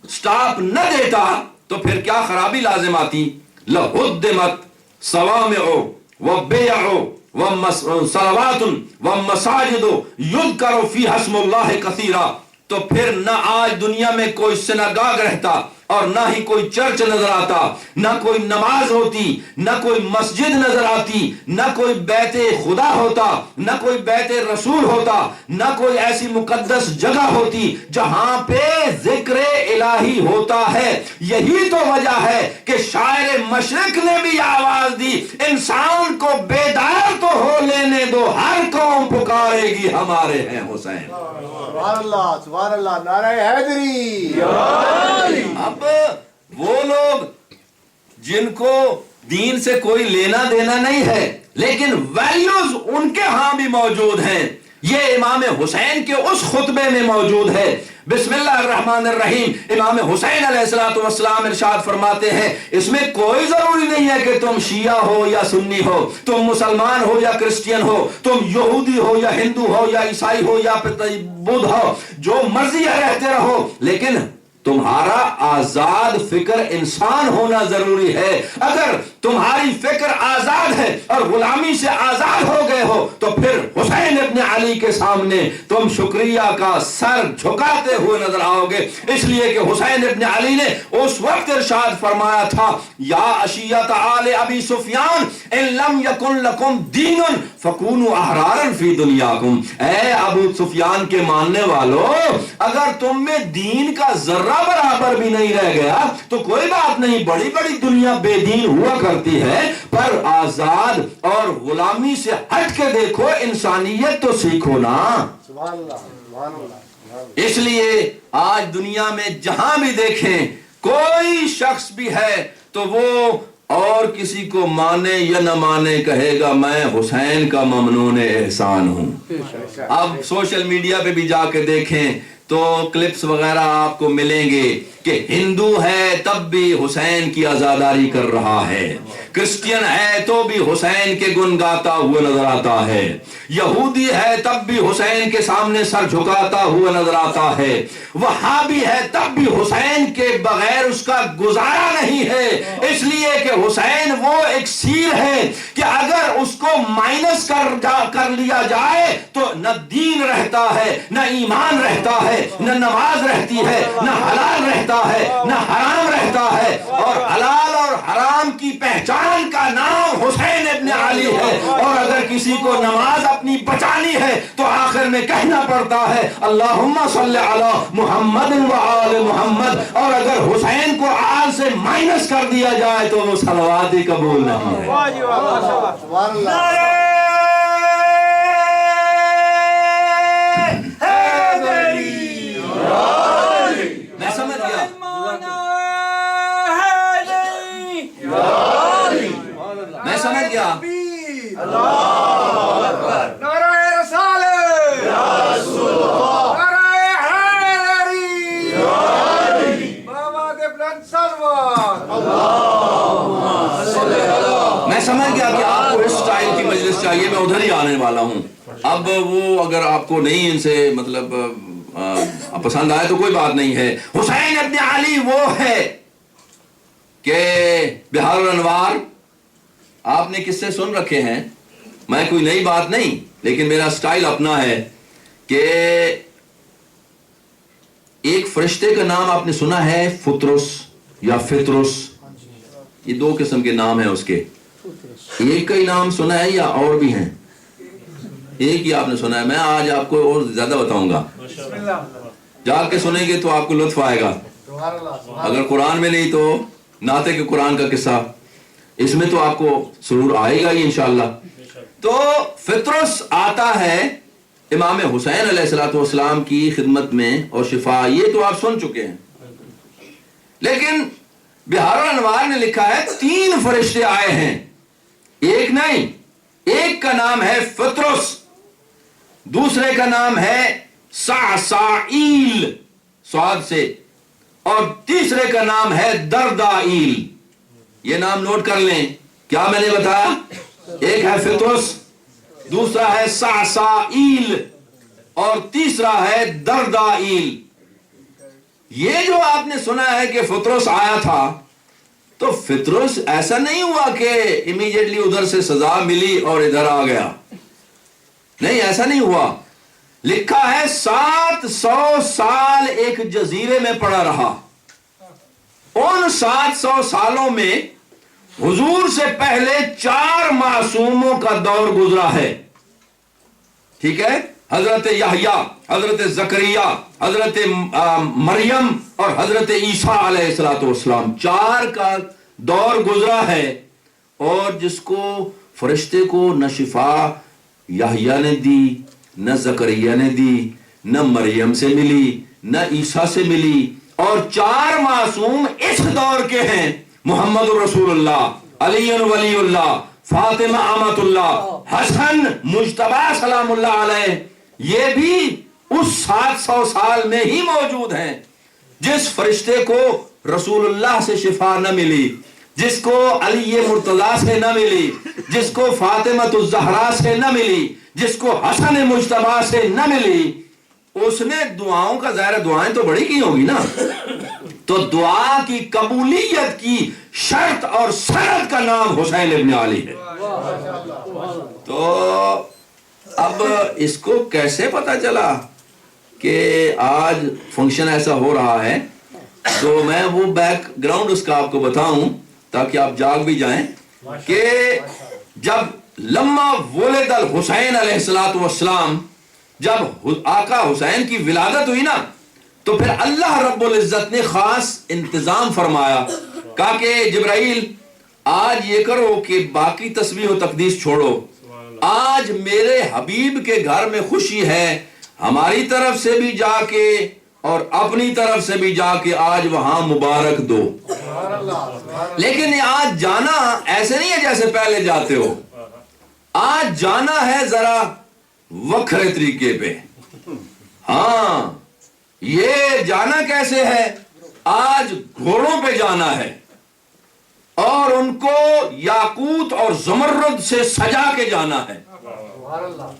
سٹاپ نہ دیتا, تو پھر کیا خرابی لازم آتی. لَهُدِّمَتْ صَوَامِعُ وَبِيَعُ وَصَلَوَاتٌ وَمَسَاجِدُ يُذْكَرُ فِيهَا اسْمُ اللَّهِ كَثِيرًا. تو پھر نہ آج دنیا میں کوئی سناگاگ رہتا, اور نہ ہی کوئی چرچ نظر آتا, نہ کوئی نماز ہوتی, نہ کوئی مسجد نظر آتی, نہ کوئی بیت خدا ہوتا, نہ کوئی بیت رسول ہوتا, نہ کوئی ایسی مقدس جگہ ہوتی جہاں پہ ذکر الہی ہوتا ہے. یہی تو وجہ ہے کہ شاعر مشرق نے بھی آواز دی, انسان کو بیدار تو ہو لینے دو, ہر قوم پکارے گی ہمارے ہیں حسین. سبحان اللہ, سبحان اللہ, نعرہ حیدری. اب وہ لوگ جن کو دین سے کوئی لینا دینا نہیں ہے لیکن ویلیوز ان کے ہاں بھی موجود ہیں, یہ امام حسین کے اس خطبے میں موجود ہے. بسم اللہ الرحمن الرحیم. امام حسین علیہ السلام ارشاد فرماتے ہیں, اس میں کوئی ضروری نہیں ہے کہ تم شیعہ ہو یا سنی ہو, تم مسلمان ہو یا کرسچین ہو, تم یہودی ہو یا ہندو ہو یا عیسائی ہو یا بدھ ہو, جو مرضی ہے رہتے رہو, لیکن تمہارا آزاد فکر انسان ہونا ضروری ہے. اگر تمہاری فکر آزاد ہے اور غلامی سے آزاد ہو گئے ہو تو پھر حسین ابن علی کے سامنے تم شکریہ کا سر جھکاتے ہوئے نظر آؤ گے, اس لیے کہ حسین ابن علی نے اس وقت ارشاد فرمایا تھا, یا عشیت آل ابی سفیان ان لم یکن لکم دین فکونوا احرارا فی دنیاکم. اے ابو سفیان کے ماننے والو, اگر تم میں دین کا ذرہ برابر بھی نہیں رہ گیا تو کوئی بات نہیں, بڑی بڑی دنیا بے دین ہوا کرتی ہے, پر آزاد اور غلامی سے ہٹ کے دیکھو, انسانیت تو سیکھو نا. سبحان اللہ, سبحان اللہ. اس لیے آج دنیا میں جہاں بھی دیکھیں کوئی شخص بھی ہے تو وہ اور کسی کو مانے یا نہ مانے کہے گا میں حسین کا ممنون احسان ہوں. اب سوشل میڈیا پہ بھی جا کے دیکھیں تو کلپس وغیرہ آپ کو ملیں گے کہ ہندو ہے تب بھی حسین کی عزاداری کر رہا ہے, کرسچین ہے تو بھی حسین کے گن گاتا ہوا نظر آتا ہے, یہودی ہے تب بھی حسین کے سامنے سر جھکاتا ہوا نظر آتا ہے, وہابی ہے تب بھی حسین کے بغیر اس کا گزارا نہیں ہے. اس لیے کہ حسین وہ ایک سیر ہے کہ اگر اس کو مائنس کر لیا جائے تو نہ دین رہتا ہے, نہ ایمان رہتا ہے, نہ نماز رہتی ہے, نہ حلال رہتا ہے, نہ حرام رہتا ہے. اور حلال اور حرام کی پہچان کا نام حسین ابن علی ہے, اور اگر کسی کو نماز اپنی بچانی ہے تو آخر میں کہنا پڑتا ہے اللہم صلی علی محمد و آل محمد, اور اگر حسین کو آل سے مائنس کر دیا جائے تو وہ صلوات ہی قبول نہیں ہے. سبحان اللہ. میں سمجھ گیا, میں سمجھ گیا. نعرہ رسالت, نعرہ حیدری, بابا دے بلند سلوات. میں سمجھ گیا کہ آپ کو اس سٹائل کی مجلس چاہیے، میں ادھر ہی آنے والا ہوں. اب وہ اگر آپ کو نہیں ان سے مطلب پسند آئے تو کوئی بات نہیں ہے. حسین ابن علی وہ ہے کہ بہار الانوار آپ نے کس سے سن رکھے ہیں، میں کوئی نئی بات نہیں، لیکن میرا سٹائل اپنا ہے کہ ایک فرشتے کا نام آپ نے سنا ہے فطرس یا فطرس، یہ دو قسم کے نام ہیں اس کے. ایک کا ہی نام سنا ہے یا اور بھی ہیں؟ ایک ہی آپ نے سنا ہے. میں آج آپ کو اور زیادہ بتاؤں گا، جا کے سنیں گے تو آپ کو لطف آئے گا. اگر قرآن میں نہیں تو نعت کے قرآن کا قصہ اس میں تو آپ کو سرور آئے گا ہی انشاءاللہ. تو فطرس آتا ہے امام حسین علیہ السلام کی خدمت میں اور شفا، یہ تو آپ سن چکے ہیں. لیکن بہار الانوار نے لکھا ہے 3 فرشتے آئے ہیں، ایک نہیں. ایک کا نام ہے فطرس، دوسرے کا نام ہے سعسائیل سعاد سے، اور تیسرے کا نام ہے دردائیل. یہ نام نوٹ کر لیں. کیا میں نے بتایا؟ ایک ہے فطرس، دوسرا ہے سعسائیل، اور تیسرا ہے دردائیل. یہ جو آپ نے سنا ہے کہ فطرس آیا تھا، تو فطرس ایسا نہیں ہوا کہ امیڈیٹلی ادھر سے سزا ملی اور ادھر آ گیا، نہیں ایسا نہیں ہوا. لکھا ہے 700 سال ایک جزیرے میں پڑا رہا. ان 700 سالوں میں حضور سے پہلے 4 معصوموں کا دور گزرا ہے. ٹھیک ہے، حضرت یحییٰ، حضرت زکریا، حضرت مریم اور حضرت عیسیٰ علیہ السلام، 4 کا دور گزرا ہے. اور جس کو فرشتے کو نہ شفا یحییٰ نے دی، نہ زکریا نے دی، نہ مریم سے ملی، نہ عیسیٰ سے ملی. اور 4 معصوم اس دور کے ہیں، محمد رسول اللہ، علی ولی اللہ، فاطمہ امۃ اللہ، حسن مجتبی سلام اللہ علیہ. یہ بھی اس 700 سال میں ہی موجود ہیں. جس فرشتے کو رسول اللہ سے شفا نہ ملی، جس کو علی مرتضیٰ سے نہ ملی، جس کو فاطمہ الزہرا سے نہ ملی، جس کو حسن مجتبی سے نہ ملی، اس نے دعاؤں کا ظاہر، دعائیں تو بڑی کی ہوگی نا. تو دعا کی قبولیت کی شرط اور سند کا نام حسین ابن علی ہے. تو اب اس کو کیسے پتا چلا کہ آج فنکشن ایسا ہو رہا ہے؟ تو میں وہ بیک گراؤنڈ اس کا آپ کو بتاؤں تاکہ آپ جاگ بھی جائیں کہ جب لما ولد الحسین علیہ السلام، جب آقا حسین کی ولادت ہوئی نا، تو پھر اللہ رب العزت نے خاص انتظام فرمایا. کہا کہ جبرائیل آج یہ کرو کہ باقی تسبیح و تقدیس چھوڑو، آج میرے حبیب کے گھر میں خوشی ہے، ہماری طرف سے بھی جا کے اور اپنی طرف سے بھی جا کے آج وہاں مبارک دو. لیکن آج جانا ایسے نہیں ہے جیسے پہلے جاتے ہو. آج جانا ہے ذرا وکھرے طریقے پہ. ہاں، یہ جانا کیسے ہے؟ آج گھوڑوں پہ جانا ہے اور ان کو یاقوت اور زمرد سے سجا کے جانا ہے.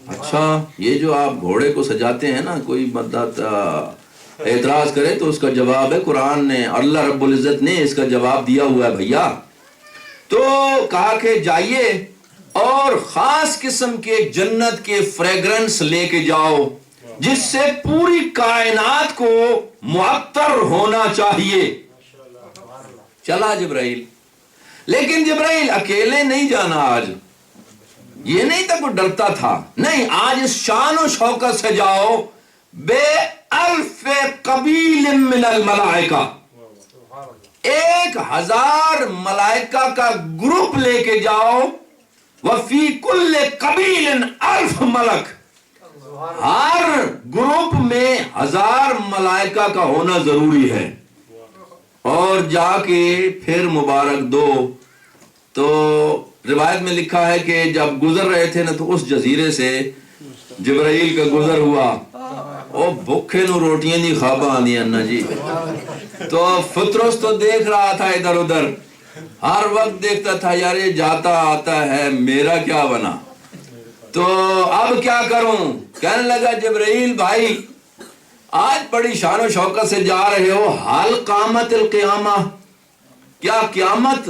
اچھا، یہ جو آپ گھوڑے کو سجاتے ہیں نا، کوئی مدد اعتراض کرے تو اس کا جواب ہے قرآن نے، اللہ رب العزت نے اس کا جواب دیا ہوا ہے بھیا. تو کہا کہ جائیے اور خاص قسم کے جنت کے فریگرنس لے کے جاؤ جس سے پوری کائنات کو معطر ہونا چاہیے. چلا جبرائیل. لیکن جبرائیل اکیلے نہیں جانا. آج یہ نہیں تھا کوئی ڈرتا تھا، نہیں، آج اس شان و شوکت سے جاؤ بے الف قبیل من الملائکہ، 1000 ملائکہ کا گروپ لے کے جاؤ. وفی کل قبیل 1000 ملک، ہر گروپ میں 1000 ملائکہ کا ہونا ضروری ہے. اور جا کے پھر مبارک دو. تو روایت میں لکھا ہے کہ جب گزر رہے تھے نا تو اس جزیرے سے جبرائیل کا گزر ہوا، او بھوکے نو روٹیاں نہیں خواباں آندیاں نا جی. تو فطرس تو دیکھ رہا تھا ادھر ادھر ہر وقت دیکھتا تھا یار یہ جاتا آتا ہے میرا کیا بنا، تو اب کیا کروں؟ کہنے لگا جبرائیل بھائی آج بڑی شان و شوکت سے جا رہے ہو، حال قامت القیامہ، کیا قیامت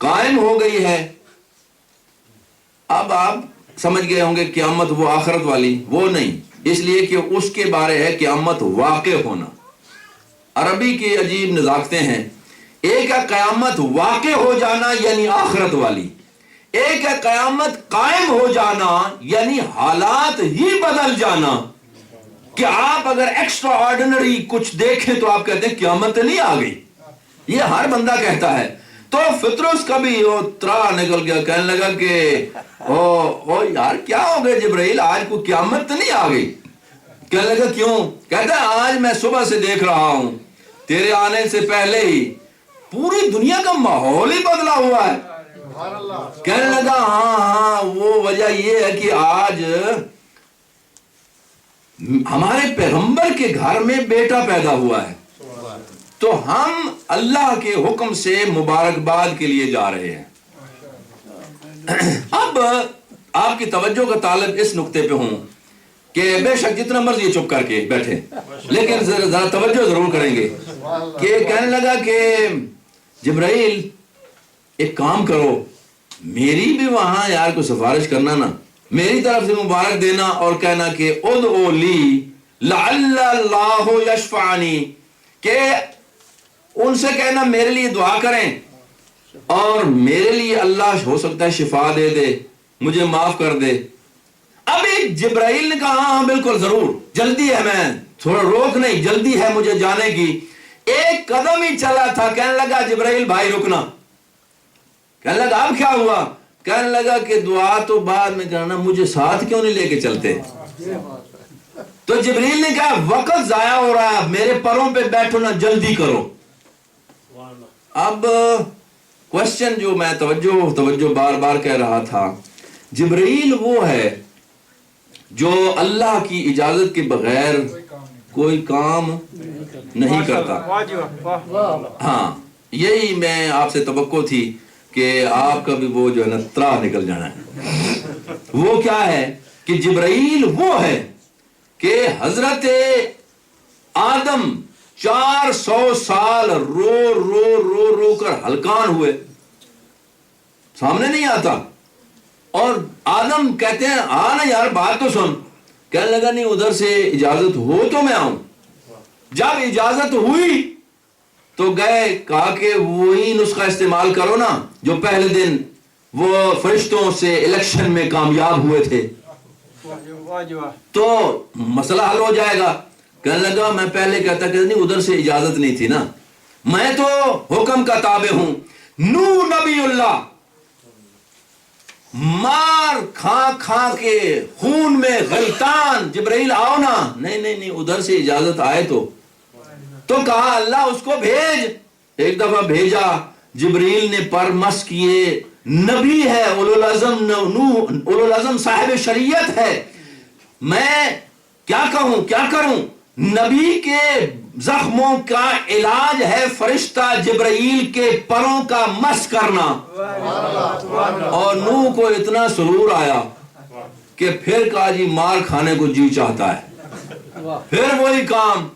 قائم ہو گئی ہے؟ اب آپ سمجھ گئے ہوں گے قیامت وہ آخرت والی، وہ نہیں، اس لیے کہ اس کے بارے ہے قیامت واقع ہونا۔ عربی کی عجیب نزاکتیں ہیں، ایک ہے قیامت واقع ہو جانا یعنی آخرت والی، ایک ہے قیامت قائم ہو جانا یعنی حالات ہی بدل جانا، کہ آپ اگر ایکسٹرا آرڈنری کچھ دیکھیں تو آپ کہتے ہیں قیامت نہیں آ گئی، یہ ہر بندہ کہتا ہے۔ تو فطرس کا بھی وہ ترا نکل گیا، کہنے لگا کہ او یار کیا ہو گیا جبرائیل، آج کو قیامت نہیں آ گئی؟ کہنے لگا کیوں؟ کہتا ہے آج میں صبح سے دیکھ رہا ہوں تیرے آنے سے پہلے ہی پوری دنیا کا ماحول ہی بدلا ہوا ہے۔ کہنے لگا ہاں وہ وجہ یہ ہے کہ آج ہمارے پیغمبر کے گھر میں بیٹا پیدا ہوا ہے، تو ہم اللہ کے حکم سے مبارکباد کے لیے جا رہے ہیں۔ اب آپ کی توجہ کا طالب اس نقطے پہ ہوں کہ بے شک جتنا مرضی چپ کر کے بیٹھے لیکن ذرا توجہ ضرور کریں گے کہ کہنے لگا کہ جبرائیل ایک کام کرو، میری بھی وہاں یار کو سفارش کرنا نا، میری طرف سے مبارک دینا اور کہنا کہ ادعو لی لعل اللہ یشفعنی، کہ ان سے کہنا میرے لیے دعا کریں اور میرے لیے اللہ ہو سکتا ہے شفا دے دے، مجھے معاف کر دے۔ اب ایک جبرائیل نے کہا ہاں بالکل ضرور، جلدی ہے، میں تھوڑا روک نہیں، جلدی ہے مجھے جانے کی۔ ایک قدم ہی چلا تھا، کہنے لگا جبرائیل بھائی رکنا۔ کہنے لگا اب کیا ہوا؟ کہنے لگا کہ دعا تو بعد میں کرنا، مجھے ساتھ کیوں نہیں لے کے چلتے؟ تو جبرائیل نے کہا وقت ضائع ہو رہا ہے، میرے پروں پہ بیٹھو نا، جلدی کرو۔ اب کوشچن جو میں توجہ بار بار کہہ رہا تھا، جبرائیل وہ ہے جو اللہ کی اجازت کے بغیر کوئی کام نہیں کرتا۔ ہاں یہی میں آپ سے توقع تھی کہ آپ کا بھی وہ جو ہے نا ترا نکل جانا ہے۔ وہ کیا ہے کہ جبرائیل وہ ہے کہ حضرت آدم 400 سال رو کر ہلکان ہوئے، سامنے نہیں آتا، اور آدم کہتے ہیں نا یار بات تو سن۔ کہنے لگا نہیں ادھر سے اجازت ہو تو میں آؤں۔ جب اجازت ہوئی تو گئے، کہا کہ وہی نسخہ استعمال کرو نا جو پہلے دن وہ فرشتوں سے الیکشن میں کامیاب ہوئے تھے، تو مسئلہ حل ہو جائے گا۔ کہنے لگا میں پہلے کہتا کہ نہیں ادھر سے اجازت نہیں تھی نا، میں تو حکم کا تابع ہوں۔ نو نبی اللہ مار کھا کے خون میں غلطان، جبرائیل آؤ نا، نہیں ادھر سے اجازت آئے تو کہا اللہ اس کو بھیج۔ ایک دفعہ بھیجا، جبرائیل نے پر مس کیے، نبی ہے، اولوالعزم صاحب شریعت ہے، میں کیا کروں؟ نبی کے زخموں کا علاج ہے فرشتہ جبرائیل کے پروں کا مس کرنا۔ اور نوح کو اتنا سرور آیا کہ پھر کہا جی مار کھانے کو جی چاہتا ہے، پھر وہی کام،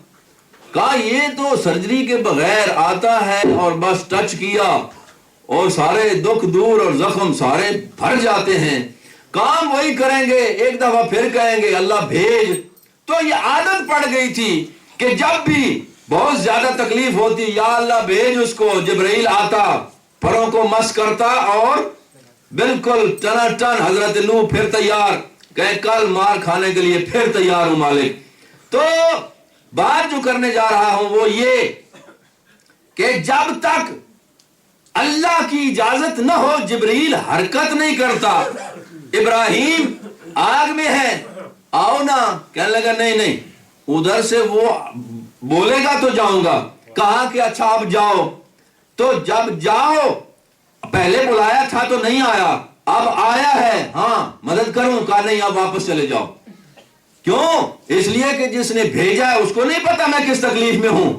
کہا یہ تو سرجری کے بغیر آتا ہے اور بس ٹچ کیا اور سارے دکھ دور اور زخم سارے بھر جاتے ہیں، کام وہی کریں گے، ایک دفعہ پھر کہیں گے اللہ بھیج۔ تو یہ عادت پڑ گئی تھی کہ جب بھی بہت زیادہ تکلیف ہوتی یا اللہ بھیج اس کو، جبرائیل آتا، پروں کو مس کرتا اور بالکل ٹنا حضرت نوح پھر تیار، کہ کل مار کھانے کے لیے پھر تیار ہوں مالک۔ تو بات جو کرنے جا رہا ہوں وہ یہ کہ جب تک اللہ کی اجازت نہ ہو جبرائیل حرکت نہیں کرتا۔ ابراہیم آگ میں ہے، آؤ نا، کہنے لگا نہیں ادھر سے وہ بولے گا تو جاؤں گا۔ کہا کہ اچھا اب جاؤ، تو جب جاؤ، پہلے بلایا تھا تو نہیں آیا، اب آیا ہے، ہاں مدد کروں، کہا نہیں اب واپس چلے جاؤ۔ کیوں؟ اس لیے کہ جس نے بھیجا ہے اس کو نہیں پتا میں کس تکلیف میں ہوں،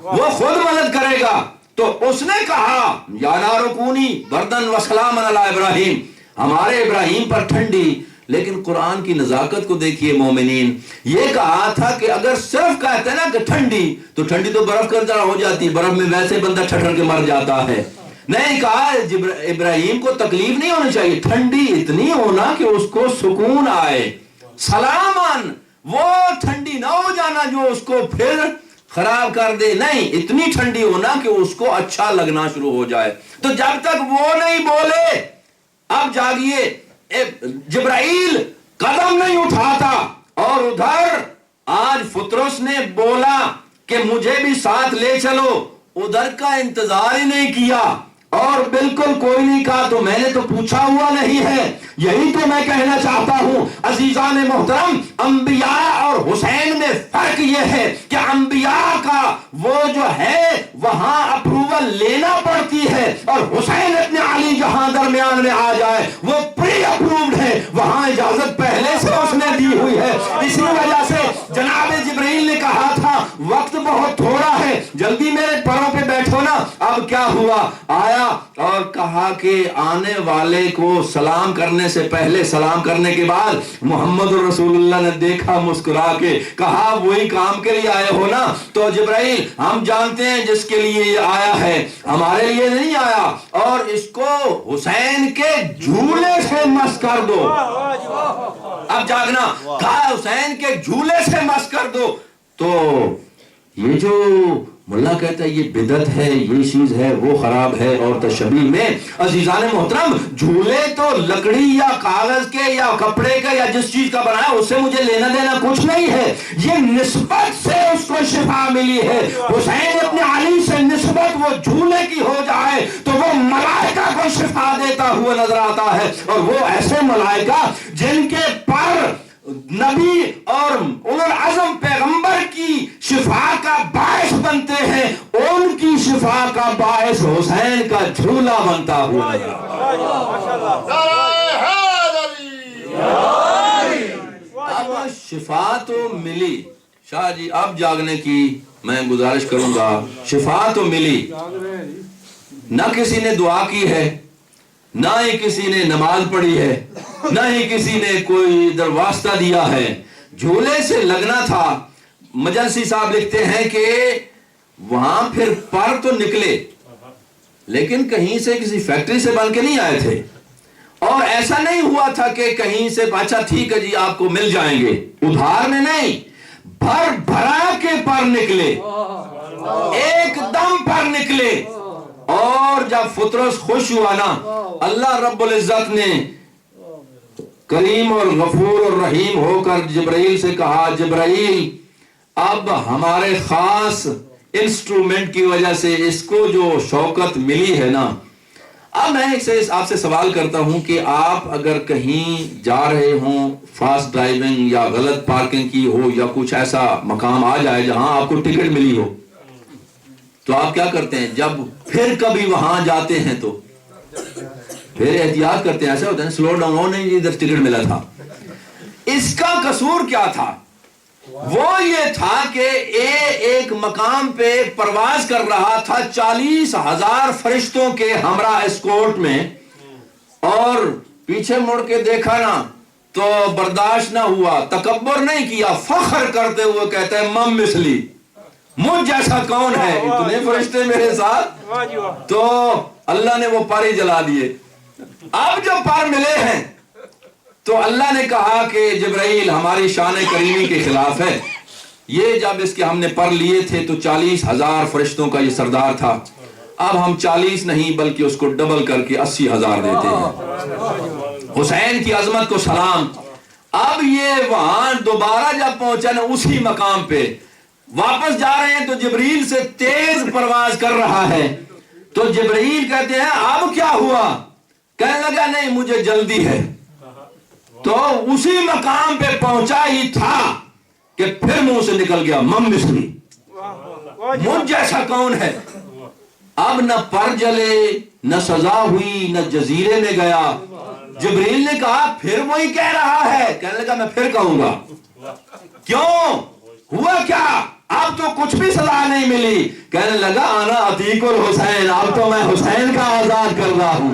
وہ خود مدد کرے گا۔ تو اس نے کہا یا نار کونی بردن و سلاما علی ابراہیم، ہمارے ابراہیم پر ٹھنڈی. لیکن قرآن کی نزاکت کو دیکھیے مومنین، یہ کہا تھا کہ اگر صرف کہتے نا کہ ٹھنڈی، تو ٹھنڈی تو برف کے طرح ہو جاتی، برف میں ویسے بندہ ٹھٹر کے مر جاتا ہے. نہیں کہا ابراہیم کو تکلیف نہیں ہونی چاہیے، ٹھنڈی اتنی ہونا کہ اس کو سکون آئے. سلامن، وہ ٹھنڈی نہ ہو جانا جو اس کو پھر خراب کر دے، نہیں اتنی ٹھنڈی ہونا کہ اس کو اچھا لگنا شروع ہو جائے. تو جب تک وہ نہیں بولے، اب جاگیے، جبرائیل قدم نہیں اٹھاتا. اور ادھر آج فطرس نے بولا کہ مجھے بھی ساتھ لے چلو، ادھر کا انتظار ہی نہیں کیا اور بالکل کوئی نہیں کہا. تو میں نے تو پوچھا ہوا نہیں ہے. یہی تو میں کہنا چاہتا ہوں عزیزان محترم، انبیاء اور حسین میں فرق یہ ہے کہ انبیاء کا وہ جو ہے وہاں اپروول لینا پڑتی ہے، اور حسین ابن علی جہاں درمیان میں آ جائے وہ پری اپرووڈ ہے، وہاں اجازت پہلے سے اس نے دی ہوئی ہے. اسی وجہ سے جناب جبرائیل نے کہا تھا وقت بہت تھوڑا ہے، جلدی میرے پروں پہ بیٹھو نا. اب کیا ہوا؟ آیا اور کہا کہ آنے والے کو سلام کرنے سے پہلے، سلام کرنے کے بعد محمد رسول اللہ نے دیکھا، مسکرا کے کہا وہی کام کے لیے آئے ہو نا؟ تو جبرائیل ہم جانتے ہیں جس کے لیے یہ آیا ہے، ہمارے لیے نہیں آیا، اور اس کو حسین کے جھولے سے مس کر دو. اب جاگنا، کہا حسین کے جھولے سے مس کر دو. تو یہ جو ملا کہتا ہے یہ بدعت ہے، یہ چیز ہے، وہ خراب ہے. اور تشبیہ میں عزیزان محترم، جھولے تو لکڑی یا کاغذ کے یا کپڑے کا یا جس چیز کا بنا ہے اس سے مجھے لینا دینا کچھ نہیں ہے. یہ نسبت سے اس کو شفا ملی ہے. حسین ابن علی سے نسبت وہ جھولے کی ہو جائے تو وہ ملائکہ کو شفا دیتا ہوا نظر آتا ہے. اور وہ ایسے ملائکہ جن کے پر نبی اور اولو العزم پیغمبر کی شفا کا باعث بنتے ہیں، ان کی شفا کا باعث حسین کا جھولا بنتا ہوا. اب شفا تو ملی. شاہ جی اب جاگنے کی میں گزارش کروں گا. شفا تو ملی، نہ کسی نے دعا کی ہے، نہ ہی کسی نے نماز پڑھی ہے، نہ ہی کسی نے کوئی دروازہ دیا ہے. جھولے سے لگنا تھا. مجلسی صاحب لکھتے ہیں کہ وہاں پھر پر تو نکلے لیکن کہیں سے کسی فیکٹری سے بن کے نہیں آئے تھے، اور ایسا نہیں ہوا تھا کہ کہیں سے اچھا ٹھیک ہے جی آپ کو مل جائیں گے، ادھار میں نہیں، بھر بھرا کے پر نکلے، ایک دم پر نکلے. اور جب فطرس خوش ہوا نا، اللہ رب العزت نے کریم اور غفور اور رحیم ہو کر جبرائیل سے کہا جبرائیل اب ہمارے خاص انسٹرومنٹ کی وجہ سے اس کو جو شوکت ملی ہے نا. اب میں آپ سے سوال کرتا ہوں کہ آپ اگر کہیں جا رہے ہوں، فاسٹ ڈرائیونگ یا غلط پارکنگ کی ہو یا کچھ ایسا مقام آ جائے جہاں آپ کو ٹکٹ ملی ہو، تو آپ کیا کرتے ہیں؟ جب پھر کبھی وہاں جاتے ہیں تو پھر احتیاط کرتے ہیں، ایسا ہوتا ہے سلو ڈاؤن، ہو نہیں ادھر ٹکٹ ملا تھا. اس کا قصور کیا تھا؟ وہ یہ تھا کہ ایک مقام پہ پرواز کر رہا تھا 40,000 فرشتوں کے ہمراہ اسکورٹ میں، اور پیچھے مڑ کے دیکھا نا تو برداشت نہ ہوا، تکبر نہیں کیا، فخر کرتے ہوئے کہتا ہے مم مثلی، مجھ جیسا کون ہے، اتنے فرشتے میرے ساتھ. تو اللہ نے وہ پر ہی جلا دیے. اب جو پر ملے ہیں تو اللہ نے کہا کہ جبرائیل ہماری شان کریمی کے خلاف ہے. یہ جب اس کے ہم نے پر لیے تھے تو 40,000 فرشتوں کا یہ سردار تھا. اب ہم 40 نہیں بلکہ اس کو ڈبل کر کے 80,000 دیتے ہیں. حسین کی عظمت کو سلام. اب یہ وہاں دوبارہ جب پہنچا نا اسی مقام پہ واپس جا رہے ہیں تو جبرائیل سے تیز پرواز کر رہا ہے. تو جبرائیل کہتے ہیں اب کیا ہوا؟ کہنے لگا نہیں مجھے جلدی ہے. تو اسی مقام پہ پہنچا ہی تھا کہ پھر منہ سے نکل گیا مم مثلی، مجھ جیسا کون ہے. اب نہ پر جلے، نہ سزا ہوئی، نہ جزیرے میں گیا. جبرائیل نے کہا پھر وہی کہہ رہا ہے. کہنے لگا میں پھر کہوں گا. کیوں؟ ہوا کیا؟ اب تو کچھ بھی سزا نہیں ملی. کہنے لگا انا عتیق الحسین, اب تو میں حسین کا آزاد کر رہا ہوں.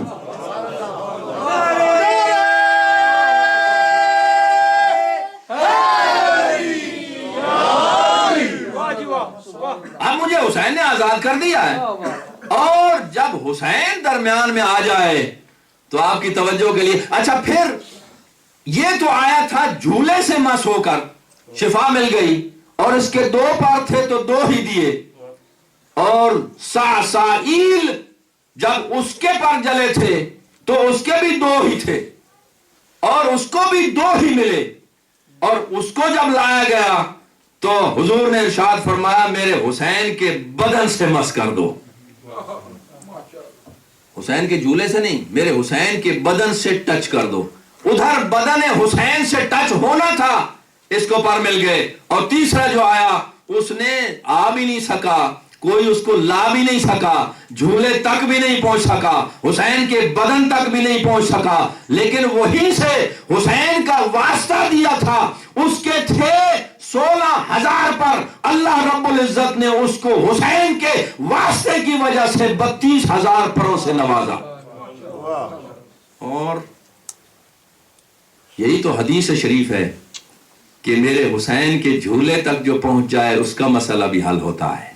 اب مجھے حسین نے آزاد کر دیا ہے. اور جب حسین درمیان میں آ جائے تو آپ کی توجہ کے لیے, اچھا پھر یہ تو آیا تھا جھولے سے مس ہو کر شفا مل گئی, اور اس کے 2 پار تھے تو 2 ہی دیے, اور سائیل جب اس کے پر جلے تھے تو اس کے بھی 2 ہی تھے, اور اس کو بھی 2 ہی ملے, اور اس کو جب لایا گیا تو حضور نے ارشاد فرمایا میرے حسین کے بدن سے مس کر دو. حسین کے جھولے سے نہیں, میرے حسین کے بدن سے ٹچ کر دو. ادھر بدن حسین سے ٹچ ہونا تھا, اس کو پر مل گئے. اور تیسرا جو آیا اس نے آ بھی نہیں سکا, کوئی اس کو لا بھی نہیں سکا, جھولے تک بھی نہیں پہنچ سکا, حسین کے بدن تک بھی نہیں پہنچ سکا, لیکن وہیں سے حسین کا واسطہ دیا تھا. اس کے تھے 16,000 پر, اللہ رب العزت نے اس کو حسین کے واسطے کی وجہ سے 32,000 پروں سے نوازا. اور یہی تو حدیث شریف ہے کہ میرے حسین کے جھولے تک جو پہنچ جائے اس کا مسئلہ بھی حل ہوتا ہے,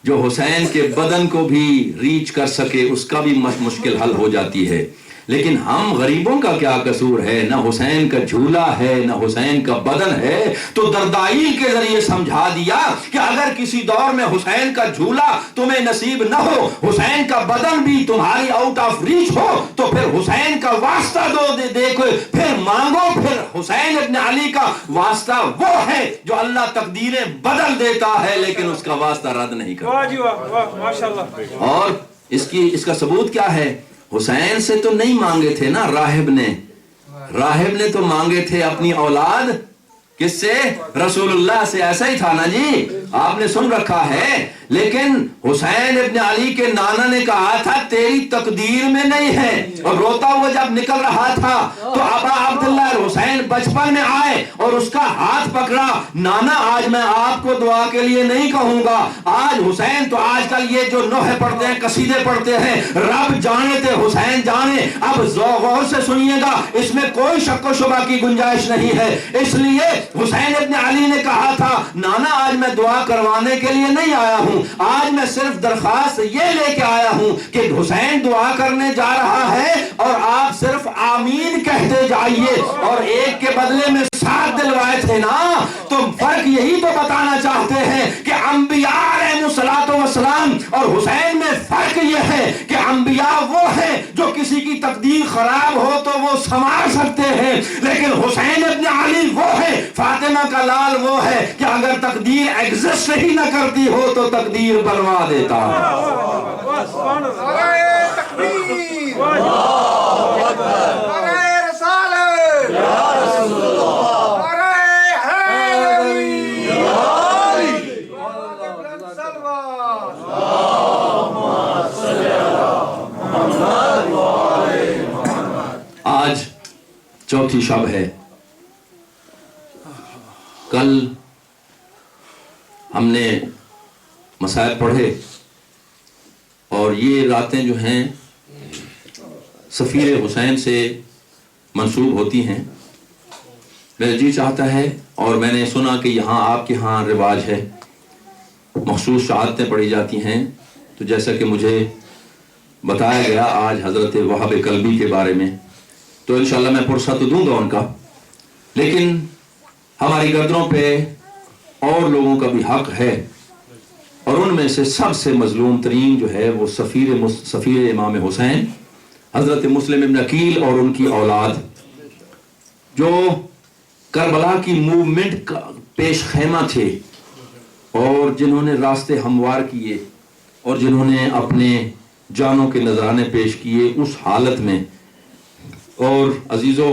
جو حسین کے بدن کو بھی ریچ کر سکے اس کا بھی مشکل حل ہو جاتی ہے. لیکن ہم غریبوں کا کیا قصور ہے, نہ حسین کا جھولا ہے نہ حسین کا بدن ہے. تو دردائیل کے ذریعے سمجھا دیا کہ اگر کسی دور میں حسین کا جھولا تمہیں نصیب نہ ہو, حسین کا بدن بھی تمہاری آؤٹ آف ریچ ہو, تو پھر حسین کا واسطہ دیکھو, پھر مانگو. پھر حسین ابن علی کا واسطہ وہ ہے جو اللہ تقدیریں بدل دیتا ہے لیکن اس کا واسطہ رد نہیں کرتا. اور اس کا ثبوت کیا ہے, حسین سے تو نہیں مانگے تھے نا راہب نے تو مانگے تھے اپنی اولاد. کس سے؟ رسول اللہ سے. ایسا ہی تھا نا جی, آپ نے سن رکھا ہے. لیکن حسین ابن علی کے نانا نے کہا تھا تیری تقدیر میں نہیں ہے, اور روتا ہوا جب نکل رہا تھا تو ابا عبداللہ حسین بچپن میں آئے اور اس کا ہاتھ پکڑا. نانا آج میں آپ کو دعا کے لیے نہیں کہوں گا, آج حسین تو آج کل یہ جو نوحے پڑھتے ہیں قصیدے پڑھتے ہیں, رب جانے تھے حسین جانے. اب غور سے سنیے گا, اس میں کوئی شک و شبہ کی گنجائش نہیں ہے. اس لیے حسین ابن علی نے کہا تھا نانا آج میں دعا کروانے کے لیے نہیں آیا ہوں, آج میں صرف درخواست یہ لے کے آیا ہوں کہ حسین دعا کرنے جا رہا ہے اور آپ صرف آمین کہتے جائیے. اور ایک کے بدلے میں 7 دلوائے تھے نا, تو فرق یہی تو بتانا چاہتے ہیں کہ انبیاء علیہ الصلوۃ والسلام اور حسین میں فرق یہ ہے کہ انبیاء وہ ہیں جو کسی کی تقدیر خراب ہو تو وہ سنوار سکتے ہیں, لیکن حسین ابن علی وہ ہے, فاطمہ کا لال وہ ہے کہ اگر تقدیر ایگزسٹ ہی نہ کرتی ہو تو تقدیر بنوا دیتا ہے. آج چوتھی شب ہے. کل ہم نے مسائل پڑھے اور یہ راتیں جو ہیں سفیر حسین سے منسوب ہوتی ہیں. میرا جی چاہتا ہے, اور میں نے سنا کہ یہاں آپ کے ہاں رواج ہے, مخصوص شہادتیں پڑھی جاتی ہیں. تو جیسا کہ مجھے بتایا گیا آج حضرت وہاب قلبی کے بارے میں, تو انشاءاللہ میں پرسہ تو دوں گا ان کا, لیکن ہماری گردنوں پہ اور لوگوں کا بھی حق ہے, اور ان میں سے سب سے مظلوم ترین جو ہے وہ سفیر امام حسین حضرت مسلم ابن عقیل اور ان کی اولاد, جو کربلا کی موومنٹ کا پیش خیمہ تھے, اور جنہوں نے راستے ہموار کیے, اور جنہوں نے اپنے جانوں کے نذرانے پیش کیے اس حالت میں. اور عزیزو,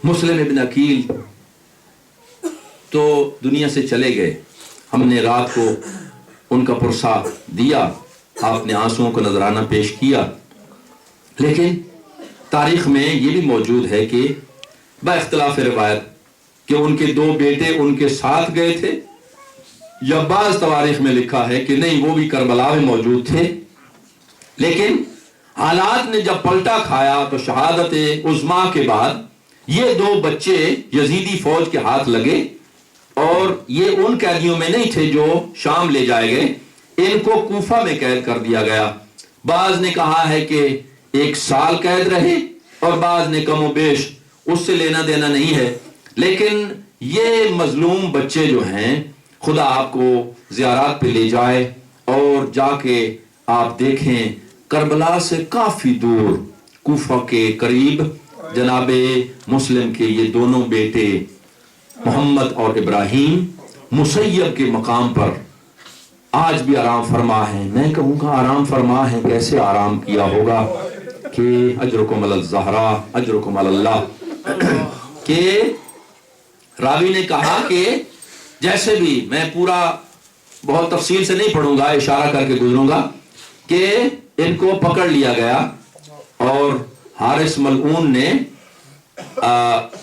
مسلم ابن عقیل تو دنیا سے چلے گئے, ہم نے رات کو ان کا پرسہ دیا, آپ نے آنسوؤں کو نذرانہ پیش کیا, لیکن تاریخ میں یہ بھی موجود ہے کہ با اختلاف روایت کہ ان کے 2 بیٹے ان کے ساتھ گئے تھے یا بعض تواریخ میں لکھا ہے کہ نہیں وہ بھی کربلا میں موجود تھے، لیکن حالات نے جب پلٹا کھایا تو شہادت عظمیٰ کے بعد یہ 2 بچے یزیدی فوج کے ہاتھ لگے، اور یہ ان قیدیوں میں نہیں تھے جو شام لے جائے گئے، ان کو کوفہ میں قید کر دیا گیا۔ بعض نے کہا ہے کہ 1 سال قید رہے، اور بعض نے کم و بیش، اس سے لینا دینا نہیں ہے، لیکن یہ مظلوم بچے جو ہیں خدا آپ کو زیارات پہ لے جائے اور جا کے آپ دیکھیں کربلا سے کافی دور کوفہ کے قریب جناب مسلم کے یہ دونوں بیٹے محمد اور ابراہیم مسیب کے مقام پر آج بھی آرام فرما ہے۔ میں کہوں گا آرام فرما ہے، کیسے آرام کیا ہوگا کہ اجرکم علی الزہرا اجرکم علی اللہ، کہ راوی نے کہا کہ جیسے بھی، میں پورا بہت تفصیل سے نہیں پڑھوں گا، اشارہ کر کے گزروں گا، کہ ان کو پکڑ لیا گیا اور حارث ملعون نے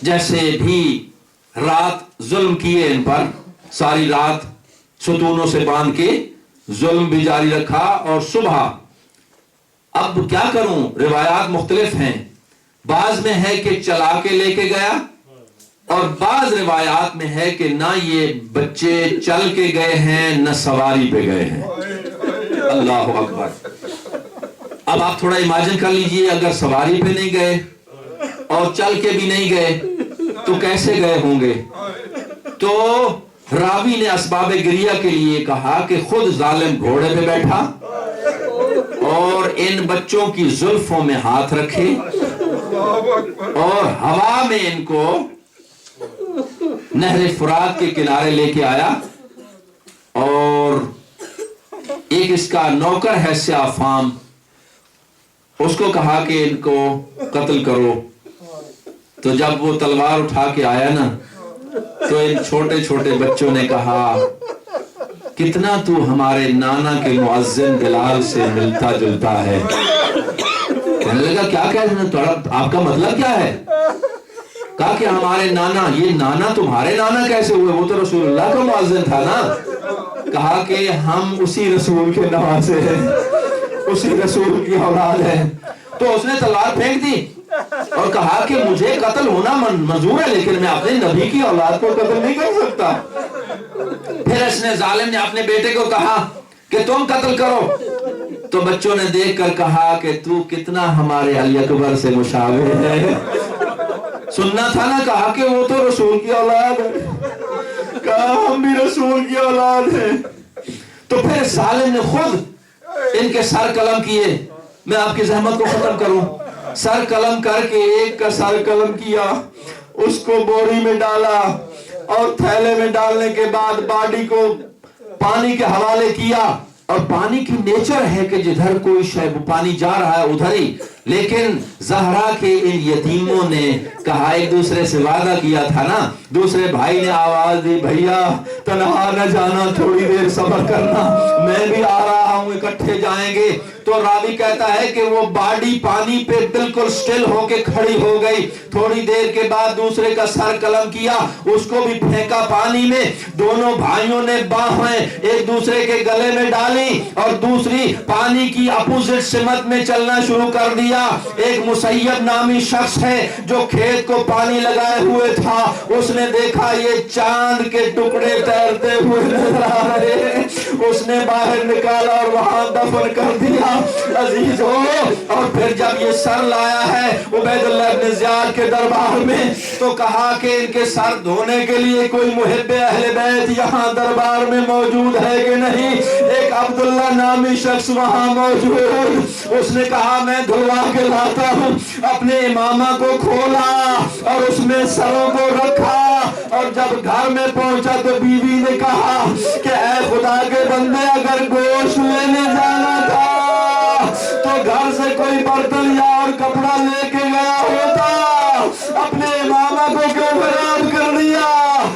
جیسے بھی رات ظلم کیے ان پر، ساری رات ستونوں سے باندھ کے ظلم بھی جاری رکھا، اور صبح اب کیا کروں، روایات مختلف ہیں، بعض میں ہے کہ چلا کے لے کے گیا، اور بعض روایات میں ہے کہ نہ یہ بچے چل کے گئے ہیں نہ سواری پہ گئے ہیں۔ اللہ اکبر۔ اب آپ تھوڑا امیجن کر لیجئے، اگر سواری پہ نہیں گئے اور چل کے بھی نہیں گئے تو کیسے گئے ہوں گے؟ تو راوی نے اسباب گریہ کے لیے کہا کہ خود ظالم گھوڑے پہ بیٹھا اور ان بچوں کی زلفوں میں ہاتھ رکھے اور ہوا میں ان کو نہر فرات کے کنارے لے کے آیا، اور ایک اس کا نوکر ہے سیاہ فام، اس کو کہا کہ ان کو قتل کرو۔ تو جب وہ تلوار اٹھا کے آیا نا تو ان چھوٹے چھوٹے بچوں نے کہا کتنا تو ہمارے نانا کے مؤذن بلال سے ملتا جلتا ہے۔ کہنے لگا کیا کہہ، آپ کا مطلب کیا ہے؟ کہا کہ ہمارے نانا، یہ نانا تمہارے نانا کیسے ہوئے؟ وہ تو رسول اللہ کا مؤذن تھا نا۔ کہا کہ ہم اسی رسول کے نواسے ہیں، اسی رسول کی اولاد ہے۔ تو اس نے تلوار پھینک دی اور کہا کہ مجھے قتل ہونا منظور ہے، لیکن میں اپنے نبی کی اولاد کو قتل نہیں کر سکتا۔ پھر اس نے ظالم نے اپنے بیٹے کو کہا کہ تم قتل کرو، تو بچوں نے دیکھ کر کہا کہ تو کتنا ہمارے علی اکبر سے مشابہ ہے۔ سننا تھا نا، کہا کہ وہ تو رسول کی اولاد ہے، کہا ہم بھی رسول کی اولاد ہیں۔ تو پھر ظالم نے خود ان کے سر قلم کیے، میں آپ کی زحمت کو ختم کروں، سر قلم کر کے ایک کا سر قلم کیا، اس کو بوری میں ڈالا، اور تھیلے میں ڈالنے کے بعد باڈی کو پانی کے حوالے کیا۔ اور پانی کی نیچر ہے کہ جدھر کوئی شے پانی جا رہا ہے ادھر ہی، لیکن زہرا کے ان یتیموں نے کہا، ایک دوسرے سے وعدہ کیا تھا نا، دوسرے بھائی نے آواز دی بھیا تنہا نہ جانا، تھوڑی دیر صبر کرنا، میں بھی آ رہا ہوں، اکٹھے جائیں گے۔ تو راوی کہتا ہے کہ وہ باڈی پانی پہ بالکل سٹل ہو کے کھڑی ہو گئی، تھوڑی دیر کے بعد دوسرے کا سر قلم کیا، اس کو بھی پھینکا پانی میں، دونوں بھائیوں نے باہیں ایک دوسرے کے گلے میں ڈالی اور دوسری پانی کی اپوزٹ سمت میں چلنا شروع کر دیا۔ ایک مسیب نامی شخص ہے جو کھیت کو پانی لگائے ہوئے تھا، اس نے دیکھا یہ چاند کے ٹکڑے تیرتے ہوئے نظر آ رہے ہیں، اس نے باہر نکالا اور وہاں دفن کر دیا۔ عزیز ہو، اور پھر جب یہ سر لایا ہے عبید اللہ بن زیاد کے دربار میں تو کہا کہ ان کے سر دھونے کے لیے کوئی محب اہل بیت یہاں دربار میں موجود ہے کہ نہیں؟ ایک عبداللہ نامی شخص وہاں موجود، اس نے کہا میں دھلوا کے لاتا ہوں۔ اپنے امامہ کو کھولا اور اس میں سروں کو رکھا، اور جب گھر میں پہنچا تو بیوی نے کہا کہ اے خدا کے بندے، اگر گوشت لینے جانا تھا تو گھر سے کوئی برتن یا اور کپڑا لے کے گیا ہوتا، اپنے امامہ کو کیوں خراب کر دیا؟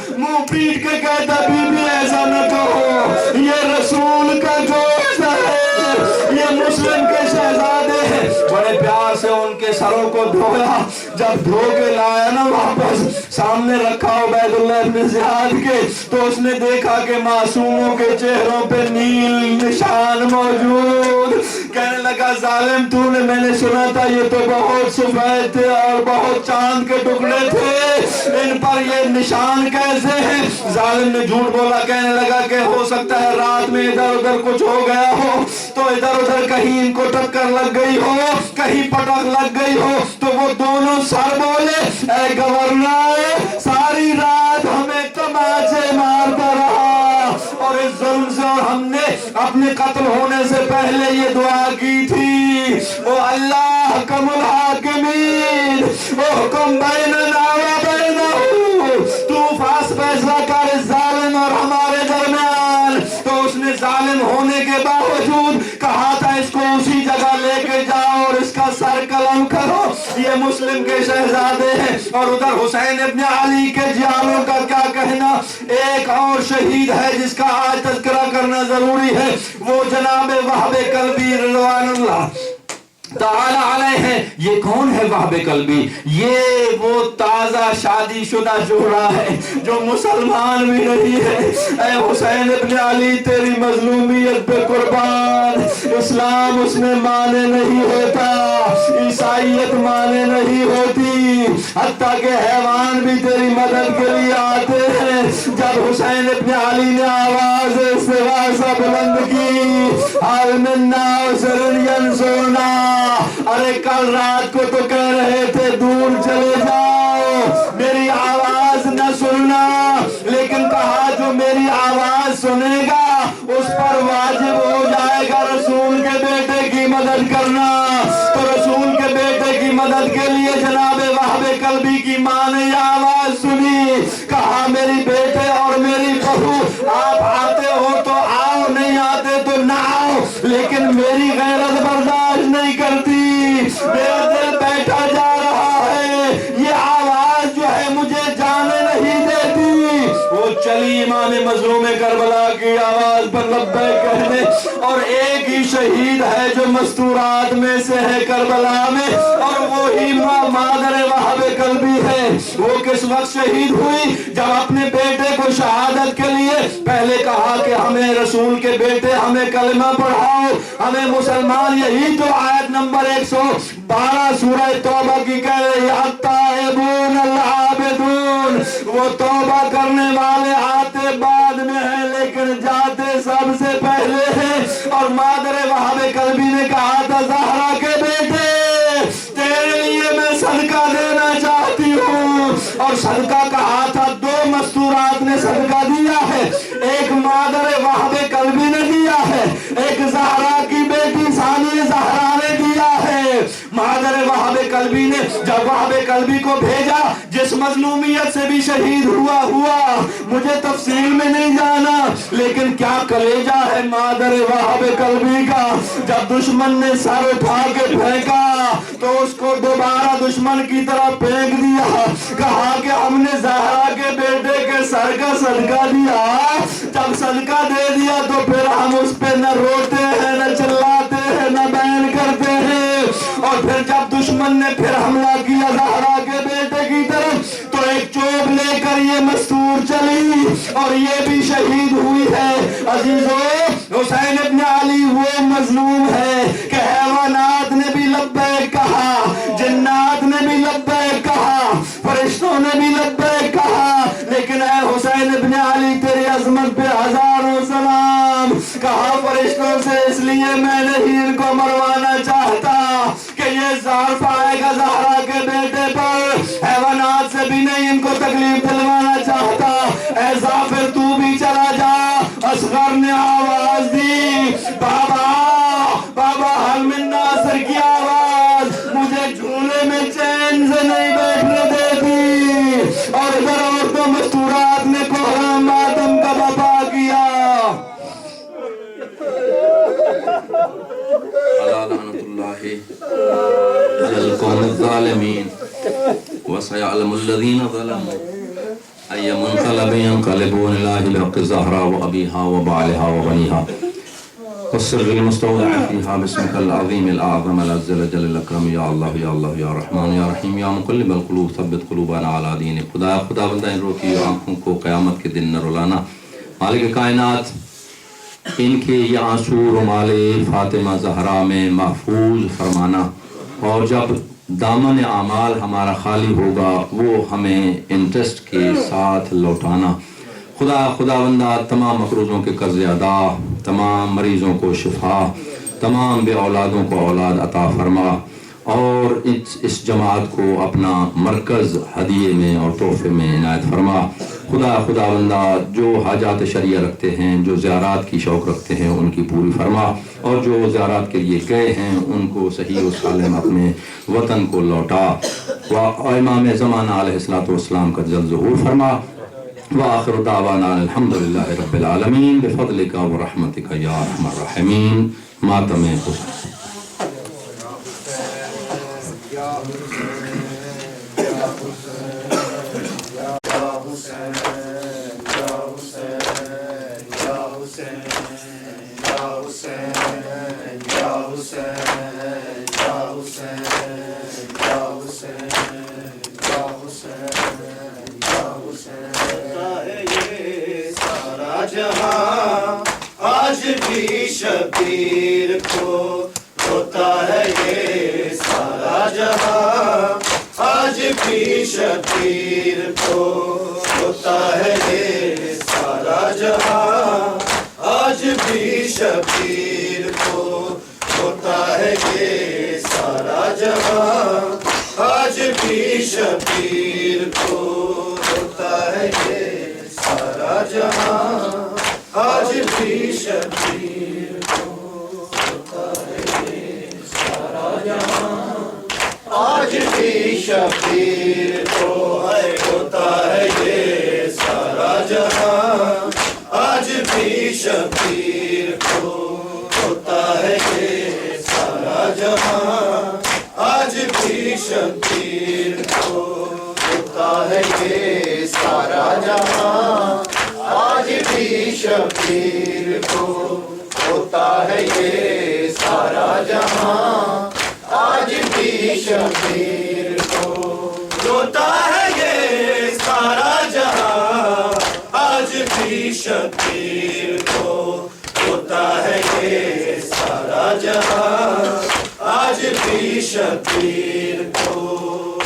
منہ پیٹ کے کہتا بی بی ایسا نہ کہو، یہ رسول کا گوشت ہے، یہ مسلم کے شہزادے ہیں۔ بڑے پیار سے ان کے سروں کو دھویا، جب دھو کے لایا نا واپس سامنے رکھا عبید اللہ ابن زیاد کے، تو اس نے دیکھا کہ معصوموں کے چہروں پہ نیل نشان موجود. کہنے لگا ظالم تو نے، میں نے سنا تھا یہ تو بہت سفید تھے اور بہت چاند کے ٹکڑے تھے، ان پر یہ نشان کیسے ہیں؟ ظالم نے جھوٹ بولا. کہنے لگا کہ ہو سکتا ہے رات میں ادھر ادھر کچھ ہو گیا ہو، تو ادھر ادھر کہیں ان کو ٹکر لگ گئی ہو، کہیں پٹک لگ گئی ہو. تو وہ دونوں سر بولے اے گورنر ساری رات ہمیں تماچے مارتا رہا اور اس ظلم سے، اور ہم نے اپنے قتل ہونے سے پہلے یہ دعا کی تھی او اللہ حکم الحاکمین او حکم بیننا و بینہو، تو فیصلہ کر ظالم اور ہمارے درمیان. تو اس نے ظالم ہونے کے باوجود کہا تھا اس کو اسی جگہ لے کے جاؤ اور اس کا سر قلم کرو. یہ مسلم کے شہزادے ہیں. اور ادھر حسین ابن علی کے جانوں کا کیا کہنا. ایک اور شہید ہے جس کا آج تذکرہ کرنا ضروری ہے، وہ جناب وہب کلبی رضوان اللہ تعالی علیہ ہیں. یہ کون ہے وہب کلبی؟ یہ وہ تازہ شادی شدہ جوڑا ہے جو مسلمان بھی نہیں ہے. اے حسین ابن علی تیری مظلومیت پہ قربان. اسلام اس میں مانے نہیں ہوتا، عیسائیت مانے نہیں ہوتی، حتیٰ کہ حیوان بھی تیری مدد کے لیے آتے ہیں. جب حسین ابن علی نے آواز استغاثہ بلند کی حال منا سرن ینصرنا، ارے کل رات کو تو کہہ رہے تھے دور چلے جاؤ میری آواز نہ سننا، لیکن کہا جو میری آواز سنے گا اس پر واجب ہو جائے گا رسول کے بیٹے کی مدد کرنا. تو رسول کے بیٹے کی مدد کے لیے جناب وہب کلبی کی ماں نے یہ آواز سنی. کہا میری بیٹے اور میری بہو آپ آتے ہو تو آؤ، نہیں آتے تو نہ آؤ، لیکن میری غیرت برداشت نہیں کرتی، میرا دل بیٹھا جا رہا ہے، یہ آواز جو ہے مجھے جانے نہیں دیتی. وہ چلی امام مظلوم کربلا کی آواز پر لبیک کہنے. اور ایک ہی شہید ہے جو مستورات میں سے ہے کربلا میں، اور وہی مادر وہب کلبی ہے. وہ کس وقت شہید ہوئی؟ جب اپنے بیٹے کو شہادت کے لیے پہلے کہا کہ ہمیں رسول کے بیٹے ہمیں کلمہ پڑھاؤ، ہمیں مسلمان. یہی تو آیت نمبر 112 سورہ توبہ کی کہہ رہی ہے التائبون العابدون، وہ توبہ کرنے والے آتے بعد میں ہیں لیکن جاتے سب سے پہلے ہیں. اور مادر وہب کلبی نے کہا تھا زہرا کے بیٹے تیرے لیے میں صدقہ دینا چاہتی ہوں، اور صدقہ کہا تھا. دو مستورات نے صدقہ دیا ہے، ایک مادر وہب کلبی نے دیا ہے، ایک زہرا کی بیٹی ثانی زہرا نے دیا ہے. مادر وہب کلبی نے جب وہب کلبی کو بھیجا، جس مظلومیت سے بھی شہید ہوا مجھے تفصیل میں نہیں جانا، لیکن کیا کلیجہ ہے مادر وہب کلبی کا. جب دشمن نے سر اٹھا کے پھینکا تو اس کو دوبارہ دشمن کی طرف پھینک دیا. کہا کہ ہم نے زہرا کے بیٹے کے سر کا صدقہ دیا، جب صدقہ دے دیا تو پھر ہم اس پہ نہ روتے ہیں نہ چلاتے ہیں نہ بیان کرتے ہیں. اور پھر جب دشمن نے پھر حملہ کیا زہرا کے بیٹے کی طرف تو ایک چوب لے کر یہ مستور چلی اور یہ بھی شہید ہوئی ہے. عزیزو حسین ابن علی وہ مظلوم ہے کہ حیوانات نے بھی لبیک کہا، جنات نے بھی لبیک کہا، فرشتوں نے بھی لبیک کہا، لیکن اے حسین ابن علی تیری عظمت پہ ہزاروں سلام. کہا فرشتوں سے اس لیے میں نہیں ان کو مروانا چاہتا کہ یہ زار پائے گا زہرا کے بیٹے پر، حیوانات سے بھی نہیں ان کو تکلیف دلوانا چاہتا. اے ظافر تو بھی چلا جا. اصغر نے آواز دی بابا بابا حل من ناصر کی آواز مجھے جھولے میں چین سے نہیں بیٹھنے دیتی. اور ادھر عورتوں مستورات نے کوہرام ماتم کا بپا کیا. لعنت اللہ علی القوم الظالمین وسيعلم الذين ظلموا أي منقلب ينقلبون إلى الحق زهرا وأبيها وبعلها وبنيها والسر المستودع فيها باسمك العظيم الأعظم العز الجل الأكرم يا الله يا الله يا رحمن يا رحيم يا مقلب القلوب ثبت قلوبنا على دينك. خدا بندہ ان روح کی آنکھوں کو قیامت کے دن نہ رلانا. مالک کائنات ان کے یہ آنسو رمال فاطمہ زہرا میں محفوظ فرمانا، اور جب دامن اعمال ہمارا خالی ہوگا وہ ہمیں انٹرسٹ کے ساتھ لوٹانا. خداوندہ تمام مقروضوں کے قرض ادا، تمام مریضوں کو شفا، تمام بے اولادوں کو اولاد عطا فرما، اور اس جماعت کو اپنا مرکز ہدیے میں اور تحفے میں عنایت فرما. خداوندہ جو حاجات شرعیہ رکھتے ہیں، جو زیارات کی شوق رکھتے ہیں، ان کی پوری فرما، اور جو زیارات کے لیے گئے ہیں ان کو صحیح و سالم اپنے وطن کو لوٹا. امام زمانہ علیہ الصلوۃ والسلام کا جلد ظہور فرما. وآخر دعوانا الحمدللہ رب العالمین بفضلک و رحمتک یا ارحم الراحمین. ماتم حسن. آج بھی شبیر کو ہوتا ہے یہ سارا جہاں، آج بھی شبیر کو ہوتا ہے یہ سارا جہاں، آج بھی شبیر کو ہوتا ہے یہ سارا جہاں، آج بھی شبیر کو ہوتا ہے یہ سارا جہاں، آج بھی شبیر کو ہوتا ہے یہ سارا جہاں، آج بھی شبیر کو ہوتا ہے یہ سارا جہاں، آج بھی شبیر کو ہوتا ہے یہ سارا جہاں، آج بھی شبیر کو ہوتا ہے یہ سارا جہاں، آج بھی شبیر کو ہوتا ہے یہ سارا جہاں، آج بھی شبیر کو ہوتا ہے یہ سارا جہاں، آج بھی شبیر کو ہوتا ہے یہ سارا جہاں، آج بھی شبیر کو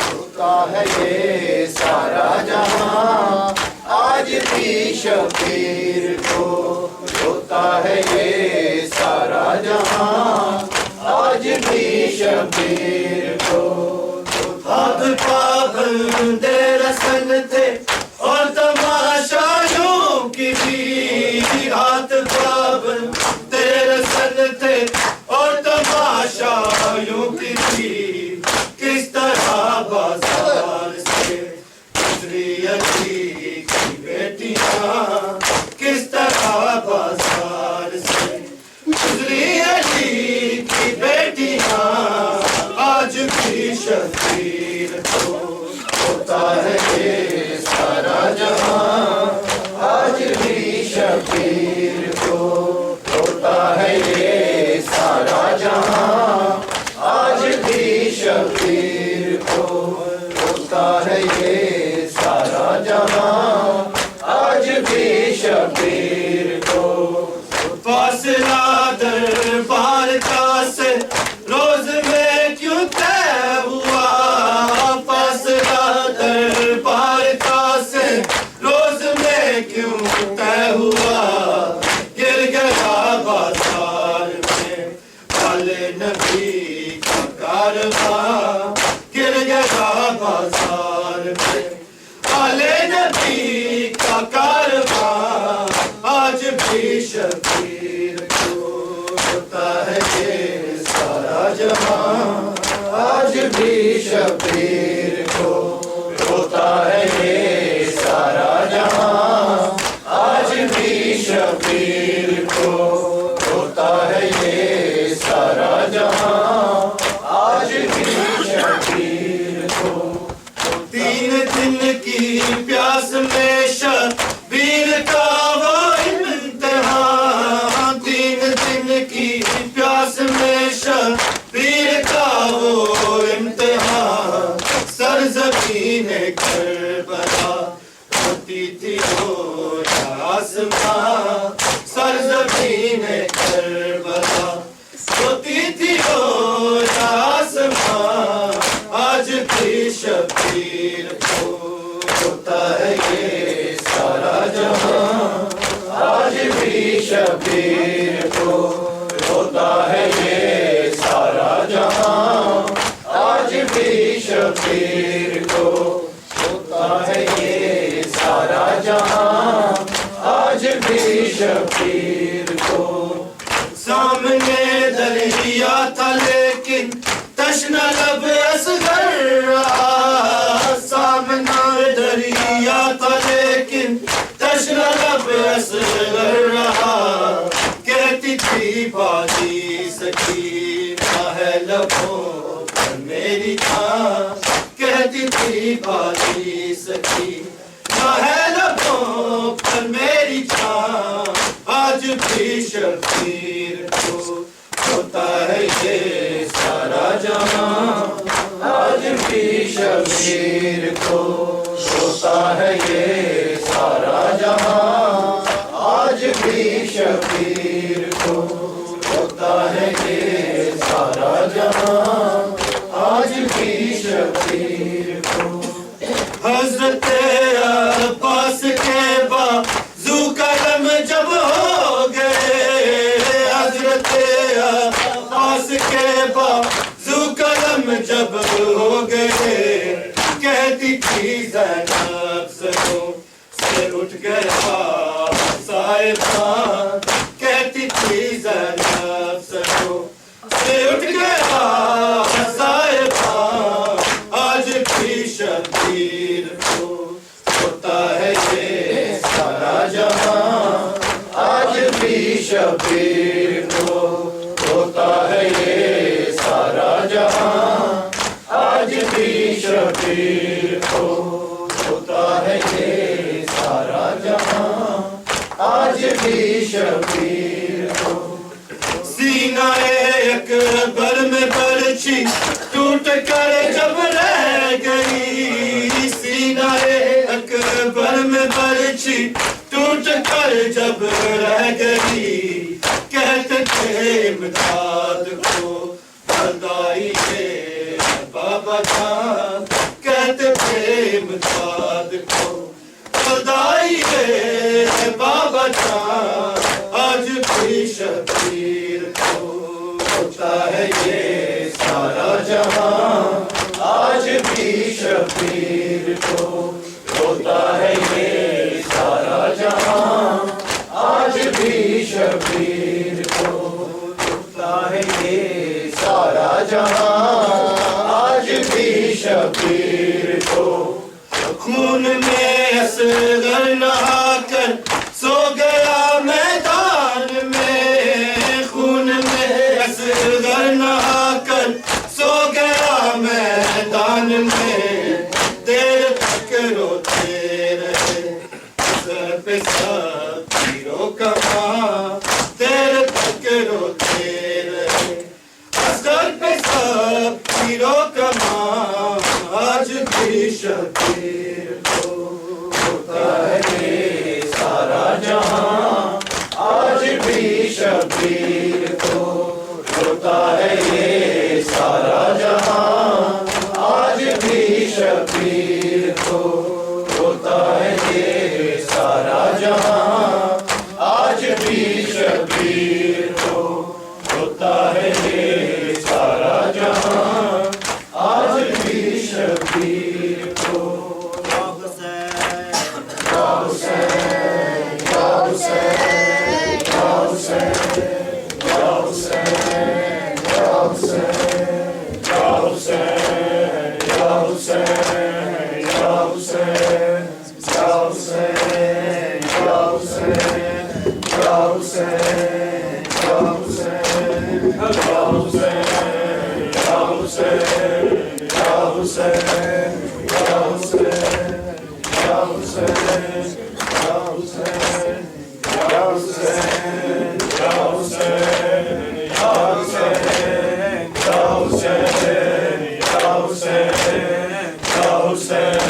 ہوتا ہے یہ سارا جہاں، آج بھی شبیر کو ہوتا ہے یہ سارا جہاں، آج بھی شبیر کو ہاتھ پابند رسن تھے اور تماشائیوں کی بھی، ہاتھ پابند رسن تھے اور تماشائیوں کی بھی، کس طرح بازار سے گزری علی کی بیٹیاں، کس طرح بازار سے گزری علی کی بیٹیاں، آج بھی شبیر کو ہوتا ہے یہ سارا جہاں، آج بھی شبیر کو ہوتا ہے یہ سارا جہاں، آج بھی شبیر کو ہوتا ہے یہ سارا جہاں، آج بھی شبیر کو فاصلہ دربار کا سے روز میں کیوں طے ہوا، فاصلہ دربار کا سے روز میں کیوں طے ہوا، گر گیا بازار میں والے نبی کا کارواں، گر گیا بازار میں والے نبی کا کارواں، آج بھی شبیر کو ہوتا ہے یہ سارا جہاں، آج بھی شبیر کو ہوتا ہے یہ سارا جہاں، آج بھی شبیر کو ہوتا ہے یہ سارا جہاں، آج بھی شبیر کو. تین دن کی پیاس میں شبیر کا وہ امتحان، تین دن کی سرزمین کربلا ہوتی تھی وہ آسمان سرزمین کربلا ہوتی تھی وہ آسمان آج بھی شبیر کو ہوتا ہے یہ سارا جہاں آج بھی شبیر کو ہوتا ہے یہ سارا جہاں آج بھی شبیر کو ہوتا ہے یہ سارا جہاں آج بھی شبیر کو سامنے دریا تھا لیکن تشنہ لب اصغر رہا سامنے دریا تھا لیکن تشنہ لب اصغر رہا کہتی تھی بازی سکینہ ہے لبوں پر میری جان کہتی تھی بازی سکینہ ہے لبوں پر میری جان آج بھی شبیر کو ہوتا ہے یہ سارا جہاں آج بھی شبیر کو ہوتا ہے یہ سارا جہاں آج بھی شبیر کو ہوتا ہے یہ سارا جہاں آج بھی شبیر کو حضرت عباس کے بازو قلم جب ہو گئے حضرت عباس کے بازو قلم جب ہو گئے کہتی تھی زینب سروں سے اٹھ گیا صاحبان کہتی تھی زینب سروں سے اٹھ گیا صاحبان آج بھی شبیر کو ہوتا ہے یہ سارا جہاں آج بھی شبیر کو ہوتا ہے یہ سارا جہاں آج بھی شبیر کو ہوتا ہے یہ سارا جہاں آج بھی شبیر کو سینہ اکبر میں برچھی ٹوٹ کر جب رہ گئی سینہ اکبر میں برچھی ٹوٹ کر جب رہ گئی کہتے تھے امداد کو بردائی ہے بابا جان کہتے تھے امداد کو بردائی ہے بابا جان آج بھی شبیر کو ہوتا ہے یہ سارا جہاں آج بھی شبیر کو ہوتا ہے یہ سارا جہاں آج بھی شبیر کو ہوتا ہے یہ سارا جہاں آج بھی شبیر کو خون میں اصغر نہا کر سو گیا میدان میں خون میں اصغر نہا کر سو گیا میدان میں دیر تک روتے رہے سر پہ سب تیروں کا ماں دیر تک روتے رہے سر پہ سب تیروں کا ماں آج بھی شبیر کو ہوتا ہے یہ سارا جہاں آج بھی شبیر کو ہوتا ہے یہ سارا جہاں آج بھی شبیر کو ہوتا ہے یہ سارا جہاں آج بھی شبیر کو ہوتا ہے یہ سارا جہاں آج بھی شبیر کو Hussein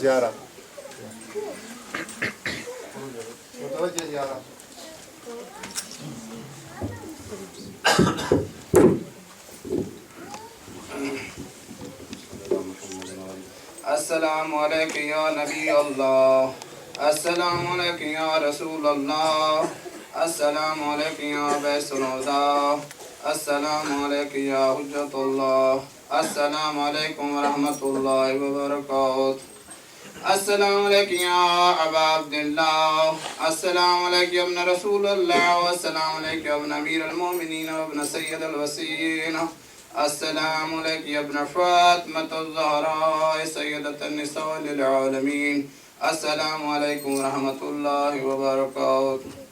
زیارہ متوجہ زیارہ السلام علیکم یا نبی اللہ السلام علیکم یا رسول اللہ السلام علیکم یا بیس الہدا السلام علیکم یا حجت اللہ السلام علیکم ورحمۃ اللہ وبرکاتہ السلام علیکم یا ابا عبداللہ السلام علیکم ابن رسول اللہ والسلام علیکم ابن امیر المومنین وابن سید الوسیین السلام علیکم ابن فاطمۃ الزہراء سیدۃ النساء للعالمین السلام علیکم ورحمۃ اللہ وبرکاتہ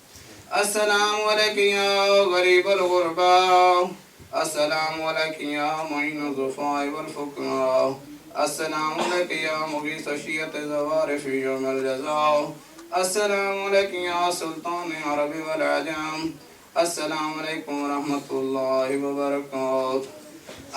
السلام علیکم یا غریب الغرباء السلام علیکم یا معین الضعفاء والفقراء السلام علیکم یا مغیث شیعۃ زوارف یوم الجزاء السلام علیکم یا سلطان عرب والعجم السلام علیکم ورحمۃ اللہ وبرکاتہ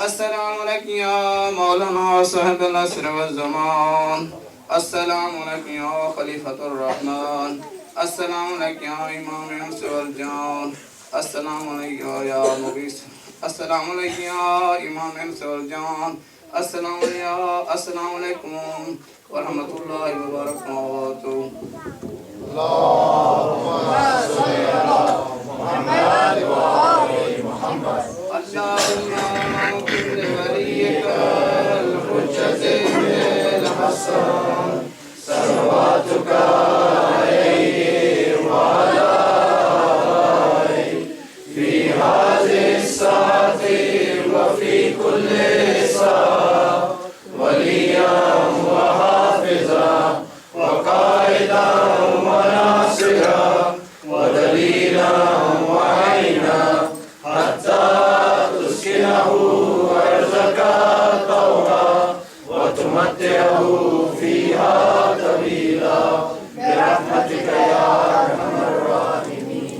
السلام علیکم یا مولانا صاحب العصر والزمان السلام علیکم یا خلیفۃ الرحمن السلام علیکم یا امام انس والجان السلام علیکم یا مغیث السلام علیکم یا امام انس والجان السلام علیکم ورحمۃ اللہ وبرکاتہ اللہم کل ولیک الحجت الحسن صلواتک علیہ وعلی آلہ فی هذه الساعة وفی کل ساعة ولیا وحافظا وقائدا وناصرا ودلیلا وعینا حتی تسکنه ارضک طوعا وتمتعه فيها طويلا برحمتك يا ارحم الراحمين